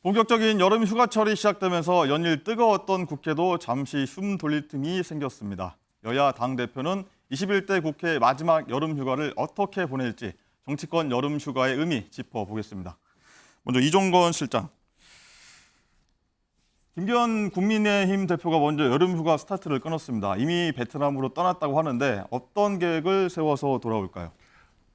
본격적인 여름 휴가철이 시작되면서 연일 뜨거웠던 국회도 잠시 숨 돌릴 틈이 생겼습니다. 여야 당대표는 21대 국회 마지막 여름 휴가를 어떻게 보낼지 정치권 여름 휴가의 의미 짚어보겠습니다. 먼저 이종건 실장. 김기현 국민의힘 대표가 먼저 여름 휴가 스타트를 끊었습니다. 이미 베트남으로 떠났다고 하는데 어떤 계획을 세워서 돌아올까요?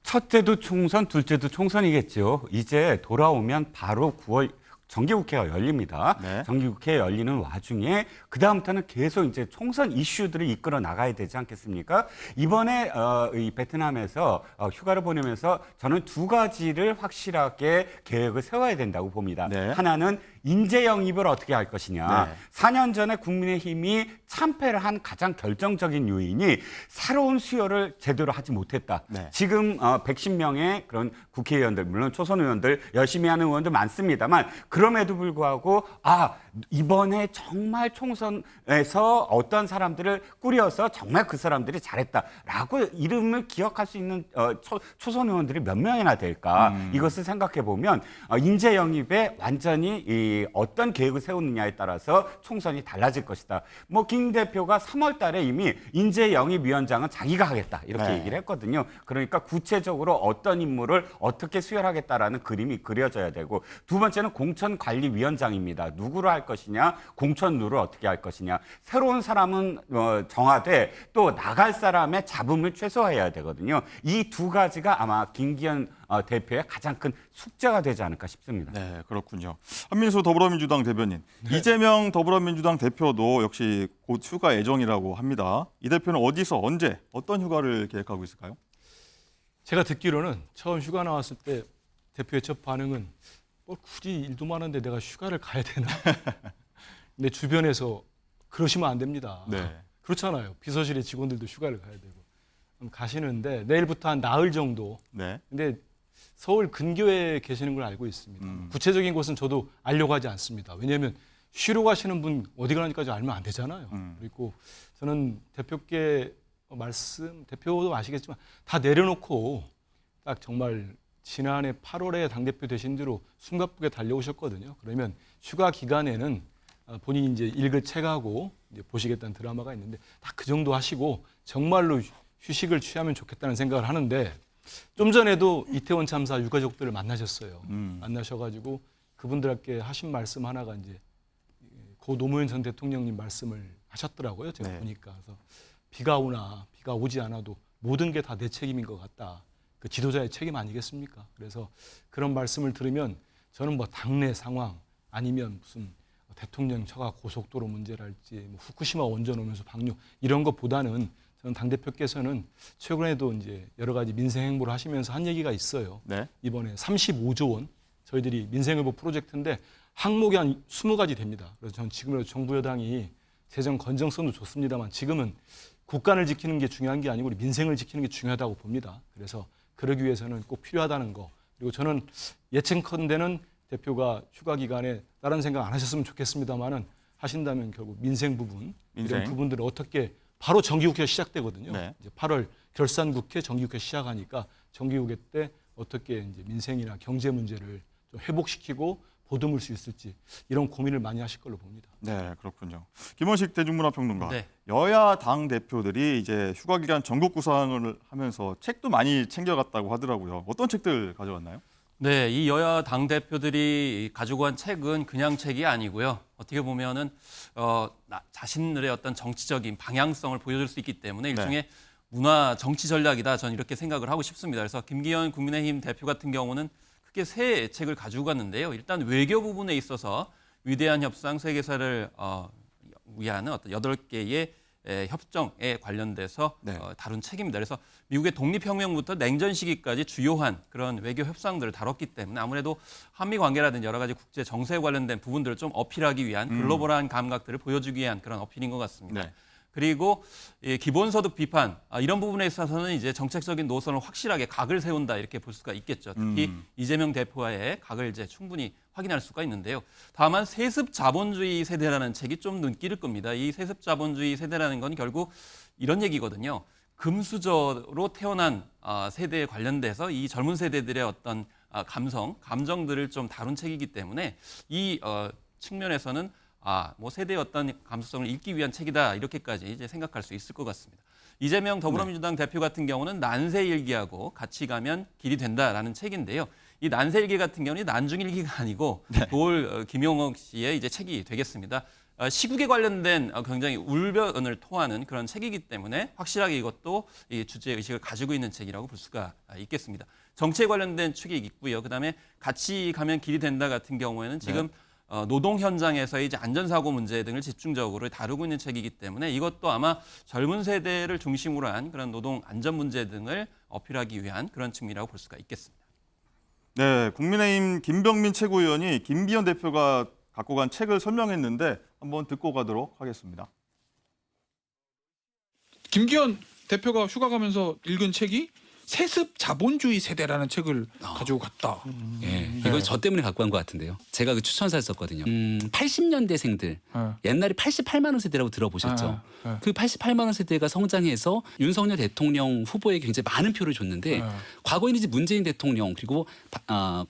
첫째도 총선, 둘째도 총선이겠죠. 이제 돌아오면 바로 9월 정기국회가 열립니다. 네. 정기국회 열리는 와중에 그다음부터는 계속 이제 총선 이슈들을 이끌어 나가야 되지 않겠습니까? 이번에 이 베트남에서 휴가를 보내면서 저는 두 가지를 확실하게 계획을 세워야 된다고 봅니다. 네. 하나는 인재 영입을 어떻게 할 것이냐. 네. 4년 전에 국민의힘이 참패를 한 가장 결정적인 요인이 새로운 수요를 제대로 하지 못했다. 네. 지금 110명의 그런 국회의원들, 물론 초선 의원들, 열심히 하는 의원들 많습니다만 그럼에도 불구하고 이번에 정말 총선에서 어떤 사람들을 꾸려서 정말 그 사람들이 잘했다라고 이름을 기억할 수 있는 초선 의원들이 몇 명이나 될까? 이것을 생각해 보면 인재 영입에 완전히 어떤 계획을 세우느냐에 따라서 총선이 달라질 것이다. 뭐 김 대표가 3월 달에 이미 인재 영입 위원장은 자기가 하겠다 이렇게 네. 얘기를 했거든요. 그러니까 구체적으로 어떤 인물을 어떻게 수혈하겠다라는 그림이 그려져야 되고, 두 번째는 공천관리위원장입니다. 누구를 할 것이냐, 공천룰을 어떻게 할 것이냐. 새로운 사람은 정하되 또 나갈 사람의 잡음을 최소화해야 되거든요. 이 두 가지가 아마 김기현 대표의 가장 큰 숙제가 되지 않을까 싶습니다. 네, 그렇군요. 한민수 더불어민주당 대변인, 이재명 더불어민주당 대표도 역시 곧 휴가 예정이라고 합니다. 이 대표는 어디서 언제 어떤 휴가를 계획하고 있을까요? 제가 듣기로는 처음 휴가 나왔을 때 대표의 첫 반응은 굳이 일도 많은데 내가 휴가를 가야 되나? 근데 주변에서 그러시면 안 됩니다. 네. 그렇잖아요. 비서실의 직원들도 휴가를 가야 되고. 가시는데 내일부터 한 나흘 정도. 네. 근데 서울 근교에 계시는 걸 알고 있습니다. 구체적인 곳은 저도 알려고 하지 않습니다. 왜냐하면 쉬러 가시는 분 어디 가는지까지 알면 안 되잖아요. 그리고 저는 대표께 대표도 아시겠지만 다 내려놓고 딱 정말 지난해 8월에 당대표 되신 뒤로 숨가쁘게 달려오셨거든요. 그러면 휴가 기간에는 본인이 이제 읽을 책하고 이제 보시겠다는 드라마가 있는데 딱 그 정도 하시고 정말로 휴식을 취하면 좋겠다는 생각을 하는데, 좀 전에도 이태원 참사 유가족들을 만나셨어요. 만나셔가지고 그분들께 하신 말씀 하나가 이제 고 노무현 전 대통령님 말씀을 하셨더라고요. 제가 네. 보니까. 그래서 비가 오나 비가 오지 않아도 모든 게 다 내 책임인 것 같다. 그 지도자의 책임 아니겠습니까? 그래서 그런 말씀을 들으면 저는 뭐 당내 상황 아니면 무슨 대통령 처가 고속도로 문제랄지 뭐 후쿠시마 원전 오면서 방류 이런 것보다는 저는 당대표께서는 최근에도 이제 여러 가지 민생 행보를 하시면서 한 얘기가 있어요. 네. 이번에 35조 원 저희들이 민생의보 프로젝트인데 항목이 한 20가지 됩니다. 그래서 저는 지금이라도 정부 여당이 재정 건정성도 좋습니다만 지금은 국간을 지키는 게 중요한 게 아니고 우리 민생을 지키는 게 중요하다고 봅니다. 그래서 그러기 위해서는 꼭 필요하다는 거. 그리고 저는 예측컨대는 대표가 휴가 기간에 다른 생각 안 하셨으면 좋겠습니다만은 하신다면 결국 민생 부분 이런 부분들을 어떻게 바로 정기국회가 시작되거든요. 네. 이제 8월 결산국회 정기국회 시작하니까 정기국회 때 어떻게 이제 민생이나 경제 문제를 좀 회복시키고 보듬을 수 있을지 이런 고민을 많이 하실 걸로 봅니다. 네, 그렇군요. 김원식 대중문화평론가. 네. 여야 당 대표들이 이제 휴가 기간 전국 구상을 하면서 책도 많이 챙겨갔다고 하더라고요. 어떤 책들 가져왔나요? 네, 이 여야 당 대표들이 가지고 간 책은 그냥 책이 아니고요. 어떻게 보면은 자신들의 어떤 정치적인 방향성을 보여줄 수 있기 때문에 일종의 문화 정치 전략이다. 저는 이렇게 생각을 하고 싶습니다. 그래서 김기현 국민의힘 대표 같은 경우는 크게 세 책을 가지고 갔는데요. 일단 외교 부분에 있어서 위대한 협상 세계사를 위하는 어떤 8개의 협정에 관련돼서 다룬 책입니다. 그래서 미국의 독립혁명부터 냉전 시기까지 주요한 그런 외교 협상들을 다뤘기 때문에 아무래도 한미 관계라든지 여러 가지 국제 정세에 관련된 부분들을 좀 어필하기 위한 글로벌한 감각들을 보여주기 위한 그런 어필인 것 같습니다. 네. 그리고 기본소득 비판 이런 부분에 있어서는 이제 정책적인 노선을 확실하게 각을 세운다 이렇게 볼 수가 있겠죠. 특히 이재명 대표와의 각을 이제 충분히 확인할 수가 있는데요. 다만 세습 자본주의 세대라는 책이 좀 눈길을 끕니다. 이 세습 자본주의 세대라는 건 결국 이런 얘기거든요. 금수저로 태어난 세대에 관련돼서 이 젊은 세대들의 어떤 감정들을 좀 다룬 책이기 때문에 이 측면에서는 뭐 세대의 어떤 감수성을 읽기 위한 책이다 이렇게까지 이제 생각할 수 있을 것 같습니다. 이재명 더불어민주당 대표 같은 경우는 난세일기하고 같이 가면 길이 된다라는 책인데요. 이 난세일기 같은 경우는 난중일기가 아니고 도올 김용옥 씨의 이제 책이 되겠습니다. 시국에 관련된 굉장히 울변을 토하는 그런 책이기 때문에 확실하게 이것도 이 주제 의식을 가지고 있는 책이라고 볼 수가 있겠습니다. 정치에 관련된 책이 있고요. 그다음에 같이 가면 길이 된다 같은 경우에는 지금 노동 현장에서의 이제 안전사고 문제 등을 집중적으로 다루고 있는 책이기 때문에 이것도 아마 젊은 세대를 중심으로 한 그런 노동 안전 문제 등을 어필하기 위한 그런 측면이라고 볼 수가 있겠습니다. 네, 국민의힘 김병민 최고위원이 김비연 대표가 갖고 간 책을 설명했는데 한번 듣고 가도록 하겠습니다. 김기현 대표가 휴가 가면서 읽은 책이 세습 자본주의 세대라는 책을 가지고 갔다. 예, 이거 저 때문에 갖고 간 것 같은데요. 제가 그 추천사였었거든요. 80년대생들 옛날에 88만 원 세대라고 들어보셨죠? 그 88만 원 세대가 성장해서 윤석열 대통령 후보에게 굉장히 많은 표를 줬는데 과거에는 이제 문재인 대통령 그리고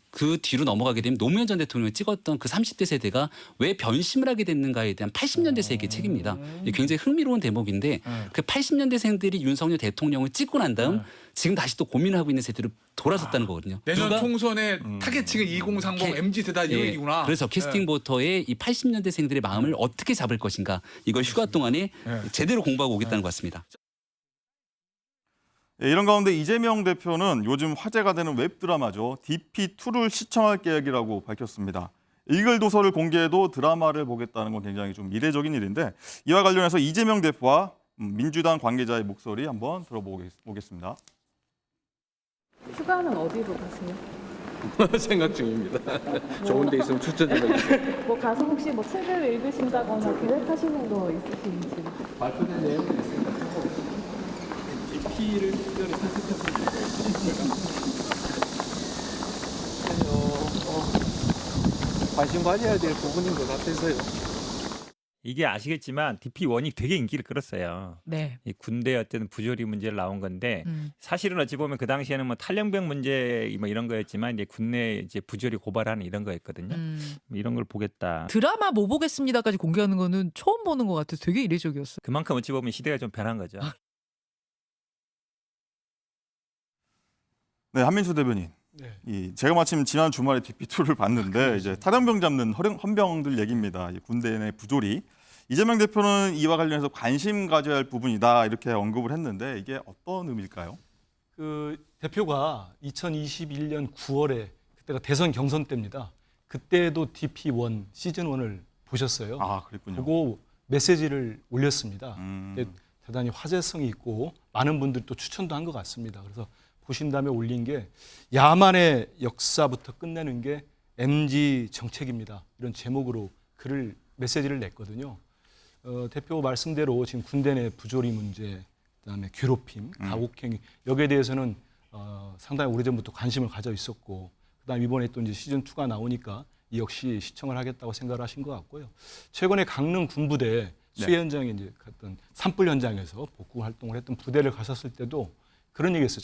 그 뒤로 넘어가게 되면 노무현 전 대통령이 찍었던 그 30대 세대가 왜 변심을 하게 됐는가에 대한 80년대 세계 책입니다. 이게 굉장히 흥미로운 대목인데 그 80년대생들이 윤석열 대통령을 찍고 난 다음 지금 다시 또 고민을 하고 있는 세대로 돌아섰다는 거거든요. 내년 총선의 타겟층은 2030 MZ세대 이 얘기구나. 그래서 캐스팅 보터의 이 80년대생들의 마음을 어떻게 잡을 것인가 이걸 휴가 동안에 제대로 공부하고 오겠다는 것 같습니다. 이런 가운데 이재명 대표는 요즘 화제가 되는 웹드라마죠. DP2를 시청할 계획이라고 밝혔습니다. 읽을 도서를 공개해도 드라마를 보겠다는 건 굉장히 좀 이례적인 일인데 이와 관련해서 이재명 대표와 민주당 관계자의 목소리 한번 들어보겠습니다. 휴가는 어디로 가세요? 생각 중입니다. 좋은 데 있으면 추천 좀 해주세요. 뭐 가서 혹시 뭐 책을 읽으신다거나 계획하시는 거 있으신지? 발표된 내용이 있으니까 DP를 특별히 선택했습니다. 관심 가져야 될 부분인 것 같아서요. 이게 아시겠지만 DP1이 되게 인기를 끌었어요. 네. 이 군대 어떤 부조리 문제를 나온 건데 사실은 어찌 보면 그 당시에는 뭐 탈영병 문제 뭐 이런 거였지만 이제 군내 이제 부조리 고발하는 이런 거였거든요. 이런 걸 보겠다. 드라마 뭐 보겠습니다까지 공개하는 거는 처음 보는 것 같아서 되게 이례적이었어요. 그만큼 어찌 보면 시대가 좀 변한 거죠. 네, 한민수 대변인. 제가 마침 지난 주말에 DP2를 봤는데 이제 탈영병 잡는 헌병들 얘기입니다. 군대 내 부조리. 이재명 대표는 이와 관련해서 관심 가져야 할 부분이다 이렇게 언급을 했는데 이게 어떤 의미일까요? 그 대표가 2021년 9월에 그때가 대선 경선 때입니다. 그때도 DP1 시즌 1을 보셨어요. 아, 그랬군요. 보고 메시지를 올렸습니다. 대단히 화제성이 있고 많은 분들이 또 추천도 한 것 같습니다. 그래서 보신 다음에 올린 게 야만의 역사부터 끝내는 게 MG 정책입니다. 이런 제목으로 글을 메시지를 냈거든요. 대표 말씀대로 지금 군대 내 부조리 문제, 그다음에 괴롭힘, 가혹행위 여기에 대해서는 상당히 오래전부터 관심을 가져 있었고 그다음 이번에 또 이제 시즌 2가 나오니까 이 역시 시청을 하겠다고 생각을 하신 것 같고요. 최근에 강릉 군부대 수해 현장에 이제 갔던 산불 현장에서 복구 활동을 했던 부대를 갔었을 때도 그런 얘기했어요.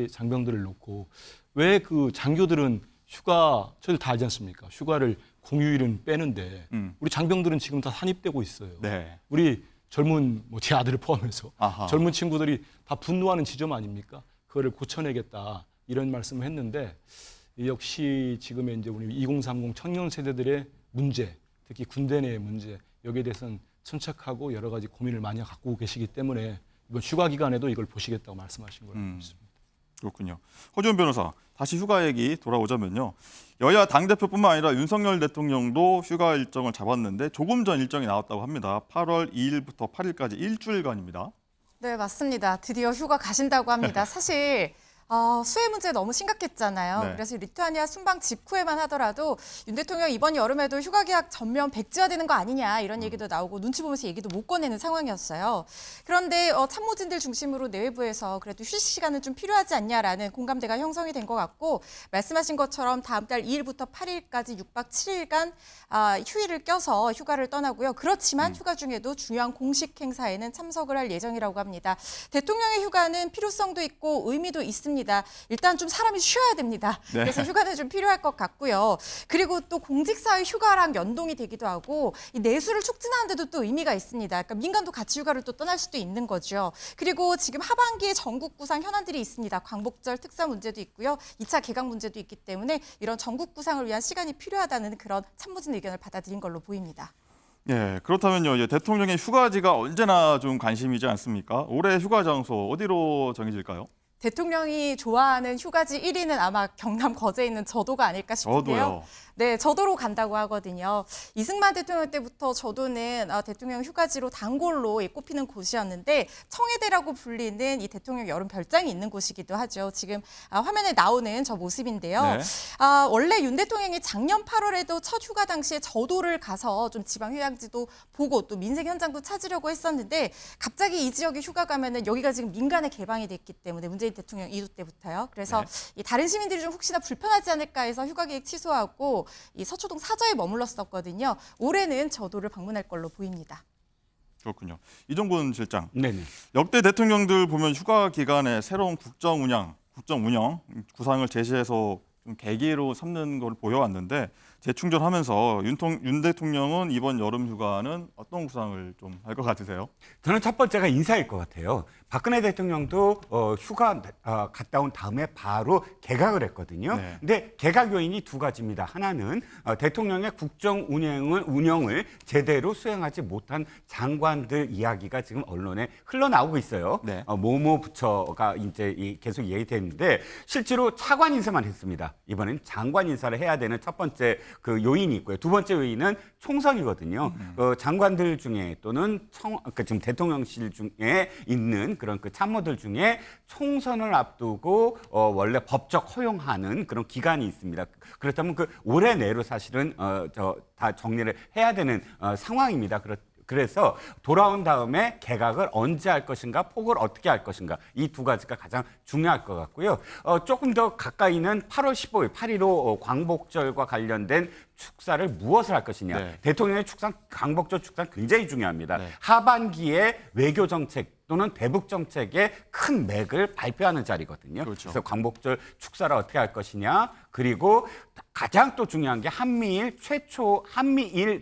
장병들을 놓고 왜 그 장교들은 휴가 저희들 다 알지 않습니까? 휴가를 공휴일은 빼는데 우리 장병들은 지금 다 산입되고 있어요. 네. 우리 젊은 제 아들을 포함해서 아하. 젊은 친구들이 다 분노하는 지점 아닙니까? 그거를 고쳐내겠다 이런 말씀을 했는데 역시 지금의 이제 우리 2030 청년 세대들의 문제, 특히 군대 내의 문제 여기에 대해서는 천착하고 여러 가지 고민을 많이 갖고 계시기 때문에 이번 휴가 기간에도 이걸 보시겠다고 말씀하신 걸로 알고 있습니다. 그렇군요. 허지원 변호사, 다시 휴가 얘기 돌아오자면요. 여야 당대표뿐만 아니라 윤석열 대통령도 휴가 일정을 잡았는데 조금 전 일정이 나왔다고 합니다. 8월 2일부터 8일까지 일주일간입니다. 네, 맞습니다. 드디어 휴가 가신다고 합니다. 사실 수해 문제 너무 심각했잖아요. 네. 그래서 리투아니아 순방 직후에만 하더라도 윤 대통령 이번 여름에도 휴가 계약 전면 백지화되는 거 아니냐 이런 얘기도 나오고 눈치 보면서 얘기도 못 꺼내는 상황이었어요. 그런데 참모진들 중심으로 내외부에서 그래도 휴식 시간은 좀 필요하지 않냐라는 공감대가 형성이 된 것 같고 말씀하신 것처럼 다음 달 2일부터 8일까지 6박 7일간 휴일을 껴서 휴가를 떠나고요. 그렇지만 휴가 중에도 중요한 공식 행사에는 참석을 할 예정이라고 합니다. 대통령의 휴가는 필요성도 있고 의미도 있습니다. 일단 좀 사람이 쉬어야 됩니다. 네. 그래서 휴가는 좀 필요할 것 같고요. 그리고 또 공직사회 휴가랑 연동이 되기도 하고 이 내수를 촉진하는 데도 또 의미가 있습니다. 그러니까 민간도 같이 휴가를 또 떠날 수도 있는 거죠. 그리고 지금 하반기에 전국 구상 현안들이 있습니다. 광복절 특사 문제도 있고요. 2차 개강 문제도 있기 때문에 이런 전국 구상을 위한 시간이 필요하다는 그런 참모진 의견을 받아들인 걸로 보입니다. 예, 그렇다면요. 이제 대통령의 휴가지가 언제나 좀 관심이지 않습니까? 올해 휴가 장소 어디로 정해질까요? 대통령이 좋아하는 휴가지 1위는 아마 경남 거제에 있는 저도가 아닐까 싶은데요. 저도요. 네, 저도로 간다고 하거든요. 이승만 대통령 때부터 저도는 대통령 휴가지로 단골로 꼽히는 곳이었는데 청해대라고 불리는 이 대통령 여름 별장이 있는 곳이기도 하죠. 지금 화면에 나오는 저 모습인데요. 네. 원래 윤 대통령이 작년 8월에도 첫 휴가 당시에 저도를 가서 좀 지방 휴양지도 보고 또 민생 현장도 찾으려고 했었는데 갑자기 이 지역에 휴가 가면은 여기가 지금 민간에 개방이 됐기 때문에 문재인 대통령 이후 때부터요. 그래서 이 다른 시민들이 좀 혹시나 불편하지 않을까 해서 휴가 계획 취소하고 이 서초동 사저에 머물렀었거든요. 올해는 저도를 방문할 걸로 보입니다. 그렇군요. 이종근 실장. 네네. 역대 대통령들 보면 휴가 기간에 새로운 국정 운영 구상을 제시해서 좀 계기로 삼는 걸 보여왔는데 재충전하면서 윤 대통령은 이번 여름 휴가는 어떤 구상을 좀 할 것 같으세요? 저는 첫 번째가 인사일 것 같아요. 박근혜 대통령도 휴가 갔다 온 다음에 바로 개각을 했거든요. 네. 근데 개각 요인이 두 가지입니다. 하나는 대통령의 국정 운영을 제대로 수행하지 못한 장관들 이야기가 지금 언론에 흘러나오고 있어요. 네. 모모 부처가 이제 계속 얘기됐는데 실제로 차관 인사만 했습니다. 이번엔 장관 인사를 해야 되는 첫 번째 그 요인이 있고요. 두 번째 요인은 총선이거든요. 장관들 중에 또는 지금 대통령실 중에 있는 그런 그 참모들 중에 총선을 앞두고 원래 법적 허용하는 그런 기간이 있습니다. 그렇다면 그 올해 내로 사실은 다 정리를 해야 되는 상황입니다. 그래서 돌아온 다음에 개각을 언제 할 것인가, 폭을 어떻게 할 것인가 이 두 가지가 가장 중요할 것 같고요. 조금 더 가까이는 8월 15일 8.15 광복절과 관련된 축사를 무엇을 할 것이냐. 네. 대통령의 광복절 축사 굉장히 중요합니다. 네. 하반기에 외교 정책 또는 대북 정책의 큰 맥을 발표하는 자리거든요. 그렇죠. 그래서 광복절 축사를 어떻게 할 것이냐. 그리고 가장 또 중요한 게 한미일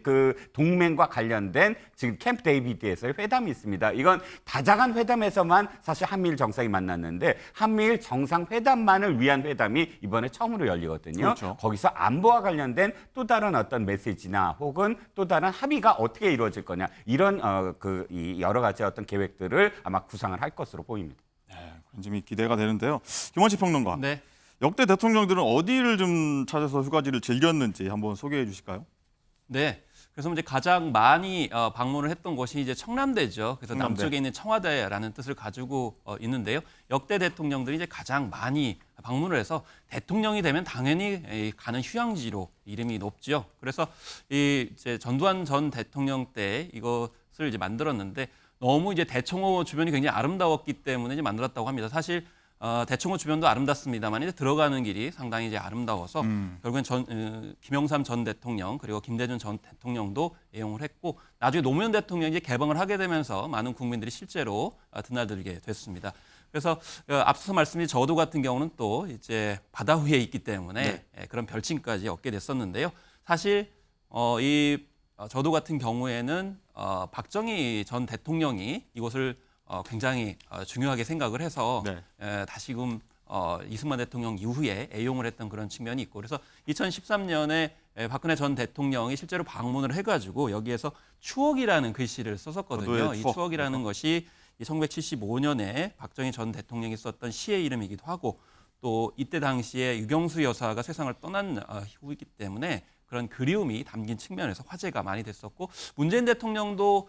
그 동맹과 관련된 지금 캠프 데이비드에서의 회담이 있습니다. 이건 다자간 회담에서만 사실 한미일 정상이 만났는데 한미일 정상회담만을 위한 회담이 이번에 처음으로 열리거든요. 그렇죠. 거기서 안보와 관련된 또 다른 어떤 메시지나 혹은 또 다른 합의가 어떻게 이루어질 거냐 이런 이 여러 가지 어떤 계획들을 아마 구상을 할 것으로 보입니다. 네, 그런 점이 기대가 되는데요. 김원식 평론가. 네. 역대 대통령들은 어디를 좀 찾아서 휴가지를 즐겼는지 한번 소개해 주실까요? 네. 그래서 이제 가장 많이 방문을 했던 곳이 이제 청남대죠. 그래서 청남대. 남쪽에 있는 청와대라는 뜻을 가지고 있는데요. 역대 대통령들이 이제 가장 많이 방문을 해서 대통령이 되면 당연히 가는 휴양지로 이름이 높죠. 그래서 이제 전두환 전 대통령 때 이것을 이제 만들었는데 너무 이제 대청호 주변이 굉장히 아름다웠기 때문에 이제 만들었다고 합니다. 사실 대청호 주변도 아름답습니다만 이제 들어가는 길이 상당히 이제 아름다워서 결국엔 김영삼 전 대통령 그리고 김대중 전 대통령도 애용을 했고 나중에 노무현 대통령이 이제 개방을 하게 되면서 많은 국민들이 실제로 드나들게 됐습니다. 그래서 앞서서 말씀드린 저도 같은 경우는 또 이제 바다 위에 있기 때문에 그런 별칭까지 얻게 됐었는데요. 사실 이 저도 같은 경우에는 박정희 전 대통령이 이곳을 굉장히 중요하게 생각을 해서 다시금 이승만 대통령 이후에 애용을 했던 그런 측면이 있고 그래서 2013년에 박근혜 전 대통령이 실제로 방문을 해가지고 여기에서 추억이라는 글씨를 썼었거든요. 이 추억이라는 것이 1975년에 박정희 전 대통령이 썼던 시의 이름이기도 하고 또 이때 당시에 유경수 여사가 세상을 떠난 후이기 때문에 그런 그리움이 담긴 측면에서 화제가 많이 됐었고 문재인 대통령도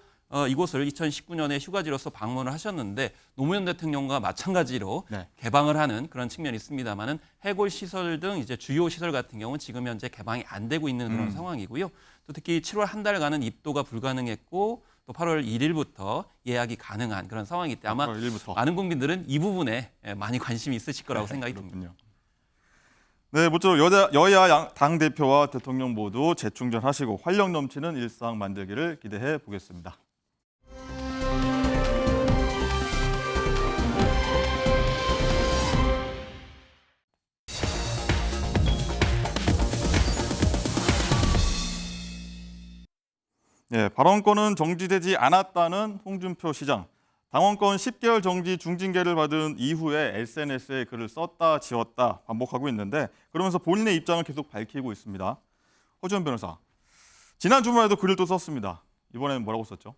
이곳을 2019년에 휴가지로서 방문을 하셨는데 노무현 대통령과 마찬가지로 네. 개방을 하는 그런 측면이 있습니다만은 해골 시설 등 이제 주요 시설 같은 경우는 지금 현재 개방이 안 되고 있는 그런 상황이고요. 또 특히 7월 한 달간은 입도가 불가능했고 또 8월 1일부터 예약이 가능한 그런 상황이기 때문에 아마 8월 1일부터. 많은 국민들은 이 부분에 많이 관심이 있으실 거라고 생각이 듭니다. 그렇군요. 네, 모쪼록 여야 당 대표와 대통령 모두 재충전하시고 활력 넘치는 일상 만들기를 기대해 보겠습니다. 네, 발언권은 정지되지 않았다는 홍준표 시장. 당원권 10개월 정지 중징계를 받은 이후에 SNS에 글을 썼다 지웠다 반복하고 있는데 그러면서 본인의 입장을 계속 밝히고 있습니다. 허지원 변호사, 지난 주말에도 글을 또 썼습니다. 이번에는 뭐라고 썼죠?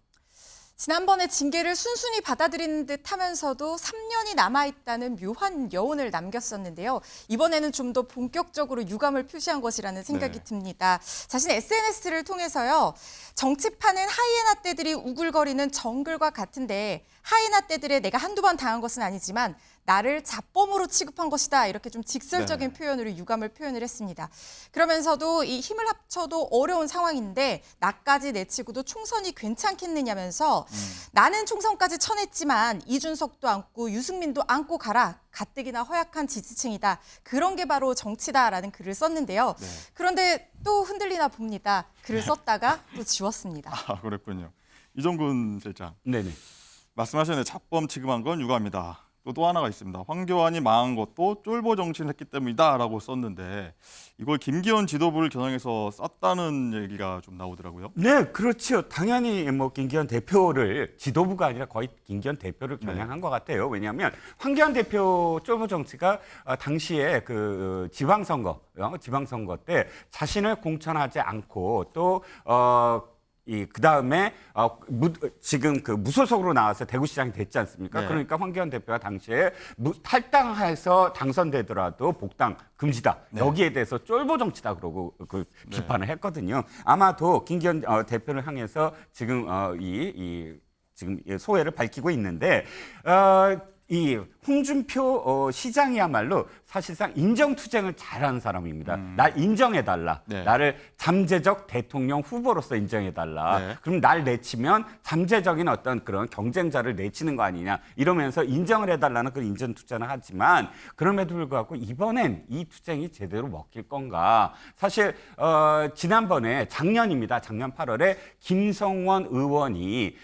지난번에 징계를 순순히 받아들이는 듯 하면서도 3년이 남아있다는 묘한 여운을 남겼었는데요. 이번에는 좀 더 본격적으로 유감을 표시한 것이라는 생각이 네. 듭니다. 자신의 SNS를 통해서요. 정치판은 하이에나 떼들이 우글거리는 정글과 같은데 하이에나 떼들에 내가 한두 번 당한 것은 아니지만 나를 잡범으로 취급한 것이다. 이렇게 좀 직설적인 표현으로 유감을 표현을 했습니다. 그러면서도 이 힘을 합쳐도 어려운 상황인데 나까지 내치고도 총선이 괜찮겠느냐면서 나는 총선까지 쳐냈지만 이준석도 안고 유승민도 안고 가라. 가뜩이나 허약한 지지층이다. 그런 게 바로 정치다라는 글을 썼는데요. 네. 그런데 또 흔들리나 봅니다. 글을 썼다가 또 지웠습니다. 아, 그랬군요. 이정근 실장. 네네. 말씀하셨는데 잡범 취급한 건 유감이다. 또 하나가 있습니다. 황교안이 망한 것도 쫄보 정치를 했기 때문이다라고 썼는데 이걸 김기현 지도부를 겨냥해서 썼다는 얘기가 좀 나오더라고요. 네, 그렇죠. 당연히 뭐 김기현 대표를 지도부가 아니라 거의 김기현 대표를 겨냥한 것 같아요. 왜냐하면 황교안 대표 쫄보 정치가 당시에 그 지방선거 때 자신을 공천하지 않고 또 그 다음에 지금 그 무소속으로 나와서 대구시장이 됐지 않습니까? 네. 그러니까 황교안 대표가 당시에 탈당해서 당선되더라도 복당 금지다. 네. 여기에 대해서 쫄보 정치다 그러고 그 비판을 했거든요. 아마도 김기현 대표를 향해서 지금 지금 소회를 밝히고 있는데 이 홍준표 시장이야말로 사실상 인정투쟁을 잘하는 사람입니다. 날 인정해달라. 네. 나를 잠재적 대통령 후보로서 인정해달라. 네. 그럼 날 내치면 잠재적인 어떤 그런 경쟁자를 내치는 거 아니냐. 이러면서 인정을 해달라는 그런 인정투쟁을 하지만 그럼에도 불구하고 이번엔 이 투쟁이 제대로 먹힐 건가. 사실 지난번에 작년입니다. 작년 8월에 김성원 의원이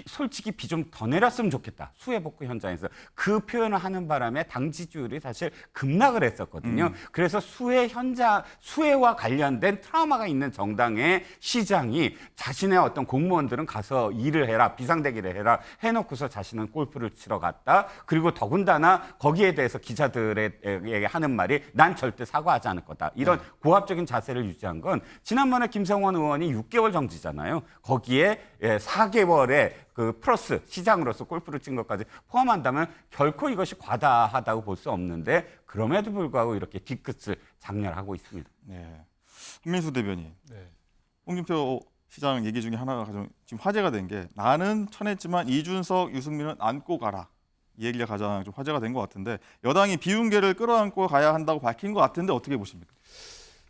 솔직히 비 좀 더 내렸으면 좋겠다. 수해 복구 현장에서 그 표현을 하는 바람에 당 지지율이 사실 급락을 했었거든요. 그래서 수해와 관련된 트라우마가 있는 정당의 시장이 자신의 어떤 공무원들은 가서 일을 해라, 비상대기를 해라 해놓고서 자신은 골프를 치러 갔다. 그리고 더군다나 거기에 대해서 기자들에게 하는 말이 난 절대 사과하지 않을 거다. 이런 고압적인 자세를 유지한 건 지난번에 김성원 의원이 6개월 정지잖아요. 거기에 4개월의 그 플러스 시장으로서 골프를 친 것까지 포함한다면 결코 이것이 과다하다고 볼 수 없는데 그럼에도 불구하고 이렇게 뒤끝을 장렬하고 있습니다. 네. 한민수 대변인. 네. 홍준표 시장 얘기 중에 하나가 가장 지금 화제가 된 게 나는 쳐냈지만 이준석, 유승민은 안고 가라. 이 얘기가 가장 좀 화제가 된 것 같은데 여당이 비윤계를 끌어안고 가야 한다고 밝힌 것 같은데 어떻게 보십니까?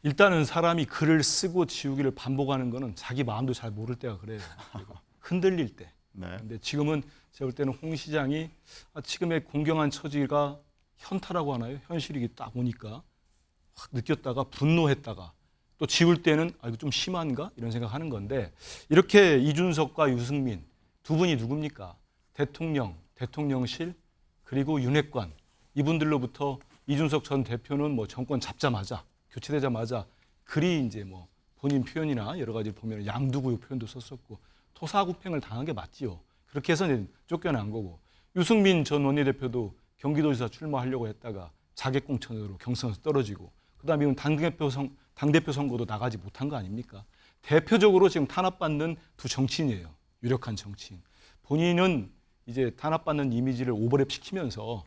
일단은 사람이 글을 쓰고 지우기를 반복하는 거는 자기 마음도 잘 모를 때가 그래요. 그리고 흔들릴 때. 네. 근데 지금은 제가 볼 때는 홍 시장이 지금의 공경한 처지가 현타라고 하나요? 현실이 딱 오니까 확 느꼈다가 분노했다가 또 지울 때는 이거 좀 심한가? 이런 생각하는 건데 이렇게 이준석과 유승민 두 분이 누굽니까? 대통령, 대통령실 그리고 윤핵관 이분들로부터 이준석 전 대표는 뭐 정권 잡자마자 교체되자마자 글이 이제 뭐 본인 표현이나 여러 가지 보면 양두구요 표현도 썼었고 토사구팽을 당한 게 맞지요. 그렇게 해서 이제 쫓겨난 거고 유승민 전 원내대표도 경기도지사 출마하려고 했다가 자객공천으로 경선에서 떨어지고 그다음에 이건 당대표 선거도 나가지 못한 거 아닙니까? 대표적으로 지금 탄압받는 두 정치인이에요. 유력한 정치인. 본인은 이제 탄압받는 이미지를 오버랩 시키면서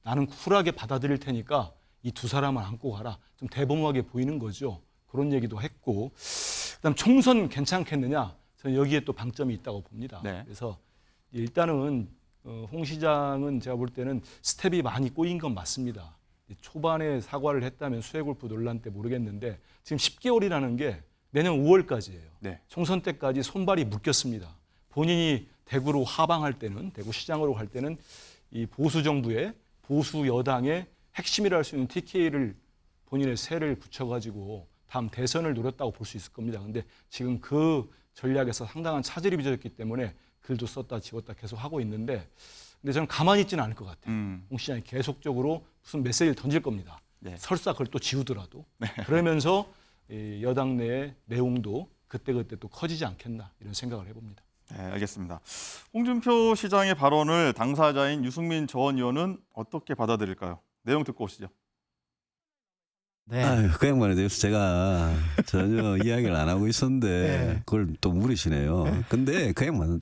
나는 쿨하게 받아들일 테니까 이 두 사람을 안고 가라. 좀 대범하게 보이는 거죠. 그런 얘기도 했고 그다음 총선 괜찮겠느냐. 저는 여기에 또 방점이 있다고 봅니다. 네. 그래서 일단은 홍 시장은 제가 볼 때는 스텝이 많이 꼬인 건 맞습니다. 초반에 사과를 했다면 수해골프 논란 때 모르겠는데 지금 10개월이라는 게 내년 5월까지예요. 네. 총선 때까지 손발이 묶였습니다. 본인이 대구로 하방할 때는, 대구 시장으로 갈 때는 이 보수 정부의 보수 여당의 핵심이라 할 수 있는 TK를 본인의 세를 붙여가지고 다음 대선을 노렸다고 볼 수 있을 겁니다. 근데 지금 그 전략에서 상당한 차질이 빚어졌기 때문에 글도 썼다 지웠다 계속 하고 있는데, 근데 저는 가만히 있지는 않을 것 같아요. 홍 시장이 계속적으로 무슨 메시지를 던질 겁니다. 네. 설사 그걸 또 지우더라도. 그러면서 이 여당 내의 내용도 그때그때 또 커지지 않겠나 이런 생각을 해봅니다. 네, 알겠습니다. 홍준표 시장의 발언을 당사자인 유승민 전 의원은 어떻게 받아들일까요? 내용 듣고 오시죠. 네. 아유, 그 양반에 대해서 제가 전혀 이야기를 안 하고 있었는데 네. 그걸 또 물으시네요. 근데 그 양반은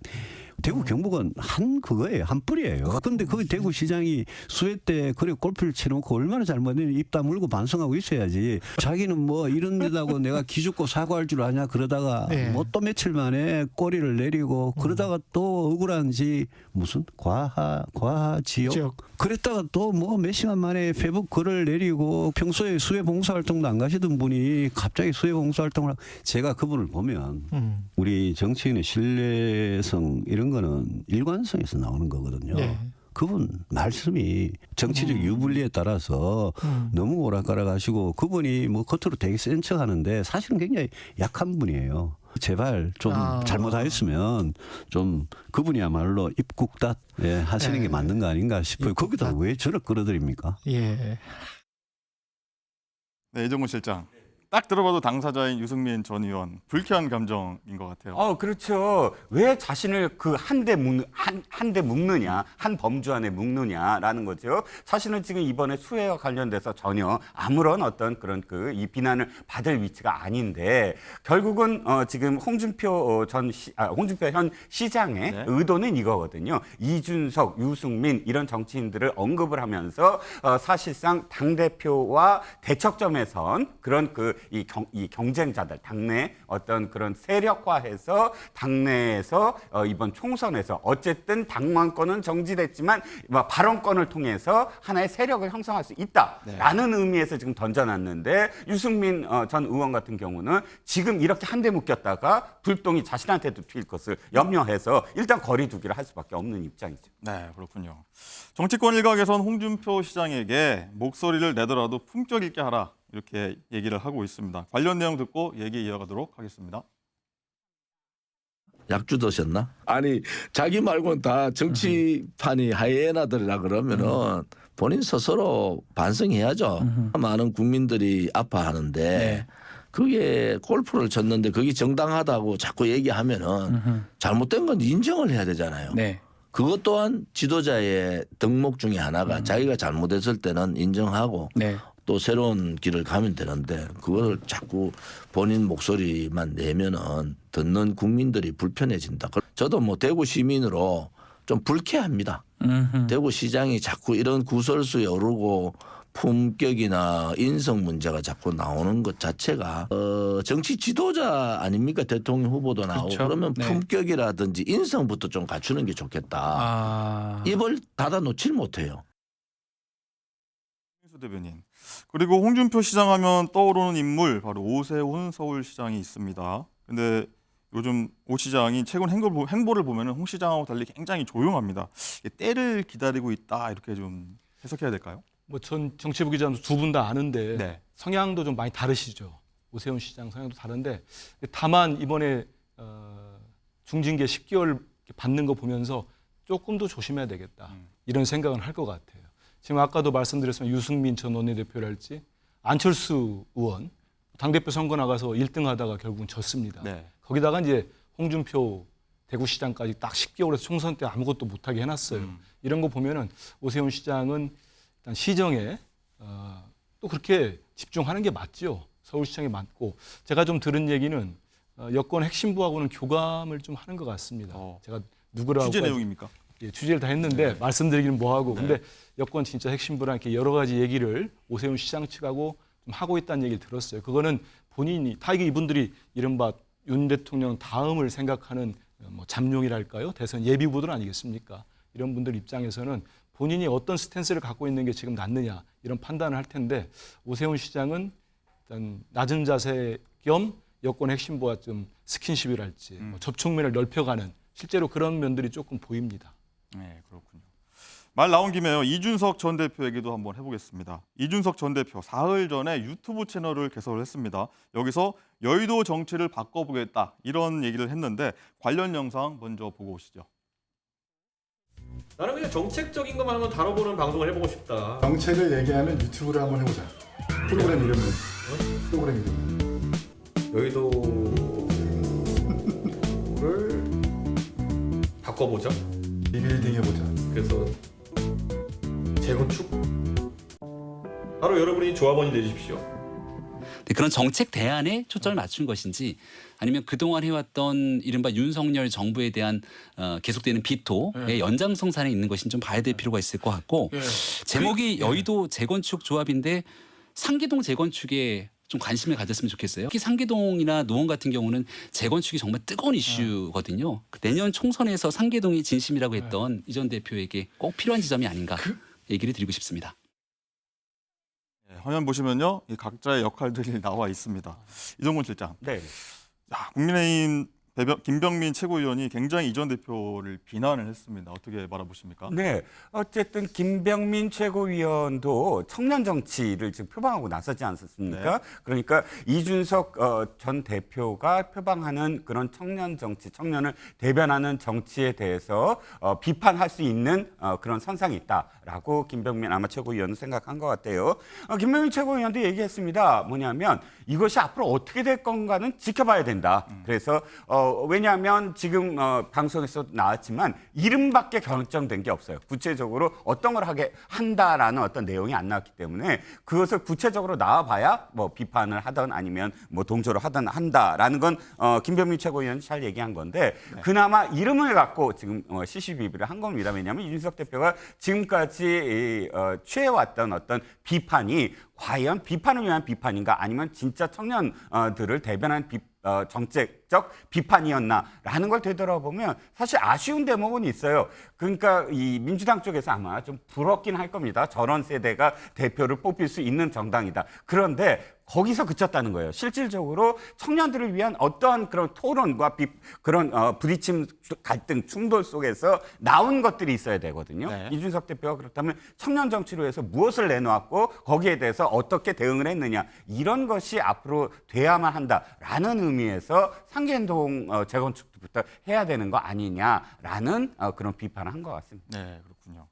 대구 경북은 한 그거예요. 한 뿌리예요. 근데 그 대구 시장이 수해 때 그래 골프를 치놓고 얼마나 잘못했는지 입 다물고 반성하고 있어야지. 자기는 뭐 이런 데다고 내가 기죽고 사과할 줄 아냐 그러다가 네. 뭐 또 며칠 만에 꼬리를 내리고 그러다가 또 억울한지 무슨 과하지역 그랬다가 또 뭐 몇 시간 만에 페북 글을 내리고 평소에 수해 봉사활동도 안 가시던 분이 갑자기 수해 봉사활동을 제가 그분을 보면 우리 정치인의 신뢰성 이런 거는 일관성에서 나오는 거거든요. 네. 그분 말씀이 정치적 유불리에 따라서 너무 오락가락하시고 그분이 뭐 겉으로 되게 센 척하는데 사실은 굉장히 약한 분이에요. 제발 좀 잘못하였으면 좀 그분이야말로 입국닷 하시는 게 맞는 거 아닌가 싶어요. 거기다 왜 저를 끌어들입니까? 예. 네, 이정훈 실장. 딱 들어봐도 당사자인 유승민 전 의원 불쾌한 감정인 것 같아요. 그렇죠. 왜 자신을 그 한 대 묶느냐, 한 범주 안에 묶느냐라는 거죠. 사실은 지금 이번에 수해와 관련돼서 전혀 아무런 어떤 그런 이 비난을 받을 위치가 아닌데 결국은 지금 홍준표 현 시장의 네. 의도는 이거거든요. 이준석, 유승민 이런 정치인들을 언급을 하면서 사실상 당 대표와 대척점에 선 그런 이 경쟁자들 당내 어떤 그런 세력화해서 당내에서 이번 총선에서 어쨌든 당원권은 정지됐지만 발언권을 통해서 하나의 세력을 형성할 수 있다라는 의미에서 지금 던져놨는데 유승민 전 의원 같은 경우는 지금 이렇게 한 대 묶였다가 불똥이 자신한테도 튈 것을 염려해서 일단 거리두기를 할 수밖에 없는 입장이죠. 네, 그렇군요. 정치권 일각에선 홍준표 시장에게 목소리를 내더라도 품격 있게 하라. 이렇게 얘기를 하고 있습니다. 관련 내용 듣고 얘기 이어가도록 하겠습니다. 약주 드셨나? 아니 자기 말고는 다 정치판이 하이에나들이라 그러면은 본인 스스로 반성해야죠. 많은 국민들이 아파하는데 그게 골프를 쳤는데 그게 정당하다고 자꾸 얘기하면은 잘못된 건 인정을 해야 되잖아요. 그것 또한 지도자의 덕목 중에 하나가 자기가 잘못했을 때는 인정하고 또 새로운 길을 가면 되는데 그걸 자꾸 본인 목소리만 내면은 듣는 국민들이 불편해진다. 저도 뭐 대구 시민으로 좀 불쾌합니다. 대구 시장이 자꾸 이런 구설수에 오르고 품격이나 인성 문제가 자꾸 나오는 것 자체가 정치 지도자 아닙니까? 대통령 후보도 나오고 그렇죠. 그러면 품격이라든지 인성부터 좀 갖추는 게 좋겠다. 입을 닫아 놓질 못해요. 수 대변인. 그리고 홍준표 시장 하면 떠오르는 인물 바로 오세훈 서울시장이 있습니다. 근데 요즘 오 시장이 최근 행보를 보면 홍 시장하고 달리 굉장히 조용합니다. 때를 기다리고 있다 이렇게 좀 해석해야 될까요? 뭐 전 정치부 기자도 두 분 다 아는데 네. 성향도 좀 많이 다르시죠. 오세훈 시장 성향도 다른데 다만 이번에 중징계 10개월 받는 거 보면서 조금 더 조심해야 되겠다. 이런 생각은 할 것 같아요. 지금 아까도 말씀드렸지만 유승민 전 원내대표랄지 안철수 의원 당대표 선거 나가서 1등 하다가 결국은 졌습니다. 네. 거기다가 이제 홍준표 대구시장까지 딱 10개월에서 총선 때 아무것도 못하게 해놨어요. 이런 거 보면은 오세훈 시장은 일단 시정에 또 그렇게 집중하는 게 맞죠. 서울시장이 맞고 제가 좀 들은 얘기는 여권 핵심부하고는 교감을 좀 하는 것 같습니다. 제가 누구라고 취재 내용입니까? 예, 취재를 다 했는데 말씀드리기는 뭐하고 근데 여권 진짜 핵심부랑 이렇게 여러 가지 얘기를 오세훈 시장 측하고 좀 하고 있다는 얘기를 들었어요. 그거는 본인이 다 이게 이분들이 이른바 윤 대통령 다음을 생각하는 뭐 잠룡이랄까요? 대선 예비후보들 아니겠습니까? 이런 분들 입장에서는 본인이 어떤 스탠스를 갖고 있는 게 지금 낫느냐 이런 판단을 할 텐데 오세훈 시장은 일단 낮은 자세 겸 여권 핵심부와 좀 스킨십이랄지 뭐 접촉면을 넓혀가는 실제로 그런 면들이 조금 보입니다. 네, 그렇군요. 말 나온 김에요. 이준석 전 대표 얘기도 한번 해보겠습니다. 이준석 전 대표 사흘 전에 유튜브 채널을 개설을 했습니다. 여기서 여의도 정치를 바꿔보겠다 이런 얘기를 했는데 관련 영상 먼저 보고 오시죠. 나는 그냥 정책적인 것만 한번 다뤄보는 방송을 해보고 싶다. 정책을 얘기하는 유튜브를 한번 해보자. 프로그램 이름은? 프로그램 이름은? 여의도를 바꿔보자. 리빌딩 해보자. 그래서 재건축? 바로 여러분이 조합원이 되십시오. 네, 그런 정책 대안에 초점을 맞춘 것인지 아니면 그동안 해왔던 이른바 윤석열 정부에 대한 계속되는 비토의 연장성산에 있는 것인지 좀 봐야 될 필요가 있을 것 같고 제목이 여의도 재건축 조합인데 상계동 재건축에 좀 관심을 가졌으면 좋겠어요. 특히 상계동이나 노원 같은 경우는 재건축이 정말 뜨거운 이슈거든요. 내년 총선에서 상계동이 진심이라고 했던 이 전 대표에게 꼭 필요한 지점이 아닌가 얘기를 드리고 싶습니다. 네, 화면 보시면요, 이 각자의 역할들이 나와 있습니다. 이종건 실장. 네. 자, 국민의힘 김병민 최고위원이 굉장히 이 전 대표를 비난을 했습니다. 어떻게 바라보십니까? 네, 어쨌든 김병민 최고위원도 청년 정치를 지금 표방하고 나서지 않습니까? 네. 그러니까 이준석 전 대표가 표방하는 그런 청년 정치, 청년을 대변하는 정치에 대해서 비판할 수 있는 그런 선상이 있다라고 김병민 아마 최고위원은 생각한 것 같아요. 김병민 최고위원도 얘기했습니다. 뭐냐면 이것이 앞으로 어떻게 될 건가는 지켜봐야 된다. 그래서 왜냐하면 지금 방송에서 나왔지만 이름밖에 결정된 게 없어요. 구체적으로 어떤 걸 하게 한다라는 어떤 내용이 안 나왔기 때문에 그것을 구체적으로 나와봐야 뭐 비판을 하든 아니면 뭐 동조를 하든 한다라는 건 김병민 최고위원이 잘 얘기한 건데 그나마 이름을 갖고 지금 시시비비를 한 겁니다. 왜냐하면 이준석 대표가 지금까지 취해왔던 어떤 비판이 과연 비판을 위한 비판인가 아니면 진짜 청년들을 대변한 정책적 비판이었나라는 걸 되돌아보면 사실 아쉬운 대목은 있어요. 그러니까 이 민주당 쪽에서 아마 좀 부럽긴 할 겁니다. 저런 세대가 대표를 뽑힐 수 있는 정당이다. 그런데 거기서 그쳤다는 거예요. 실질적으로 청년들을 위한 어떠한 그런 토론과 그런 부딪힘, 갈등, 충돌 속에서 나온 것들이 있어야 되거든요. 네. 이준석 대표가 그렇다면 청년 정치로 해서 무엇을 내놓았고 거기에 대해서 어떻게 대응을 했느냐 이런 것이 앞으로 돼야만 한다라는 의미에서 상계동 재건축부터 해야 되는 거 아니냐라는 그런 비판을 한 것 같습니다. 네, 그렇군요.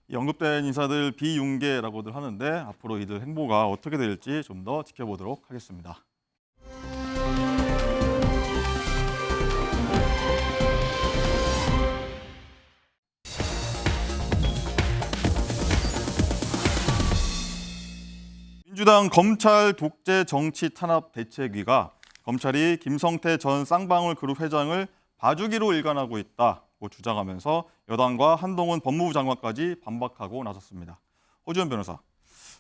이 언급된 인사들 비윤계라고들 하는데 앞으로 이들 행보가 어떻게 될지 좀 더 지켜보도록 하겠습니다. 민주당 검찰 독재 정치 탄압 대책위가 검찰이 김성태 전 쌍방울 그룹 회장을 봐주기로 일관하고 있다고 주장하면서 여당과 한동훈 법무부 장관까지 반박하고 나섰습니다. 허주연 변호사,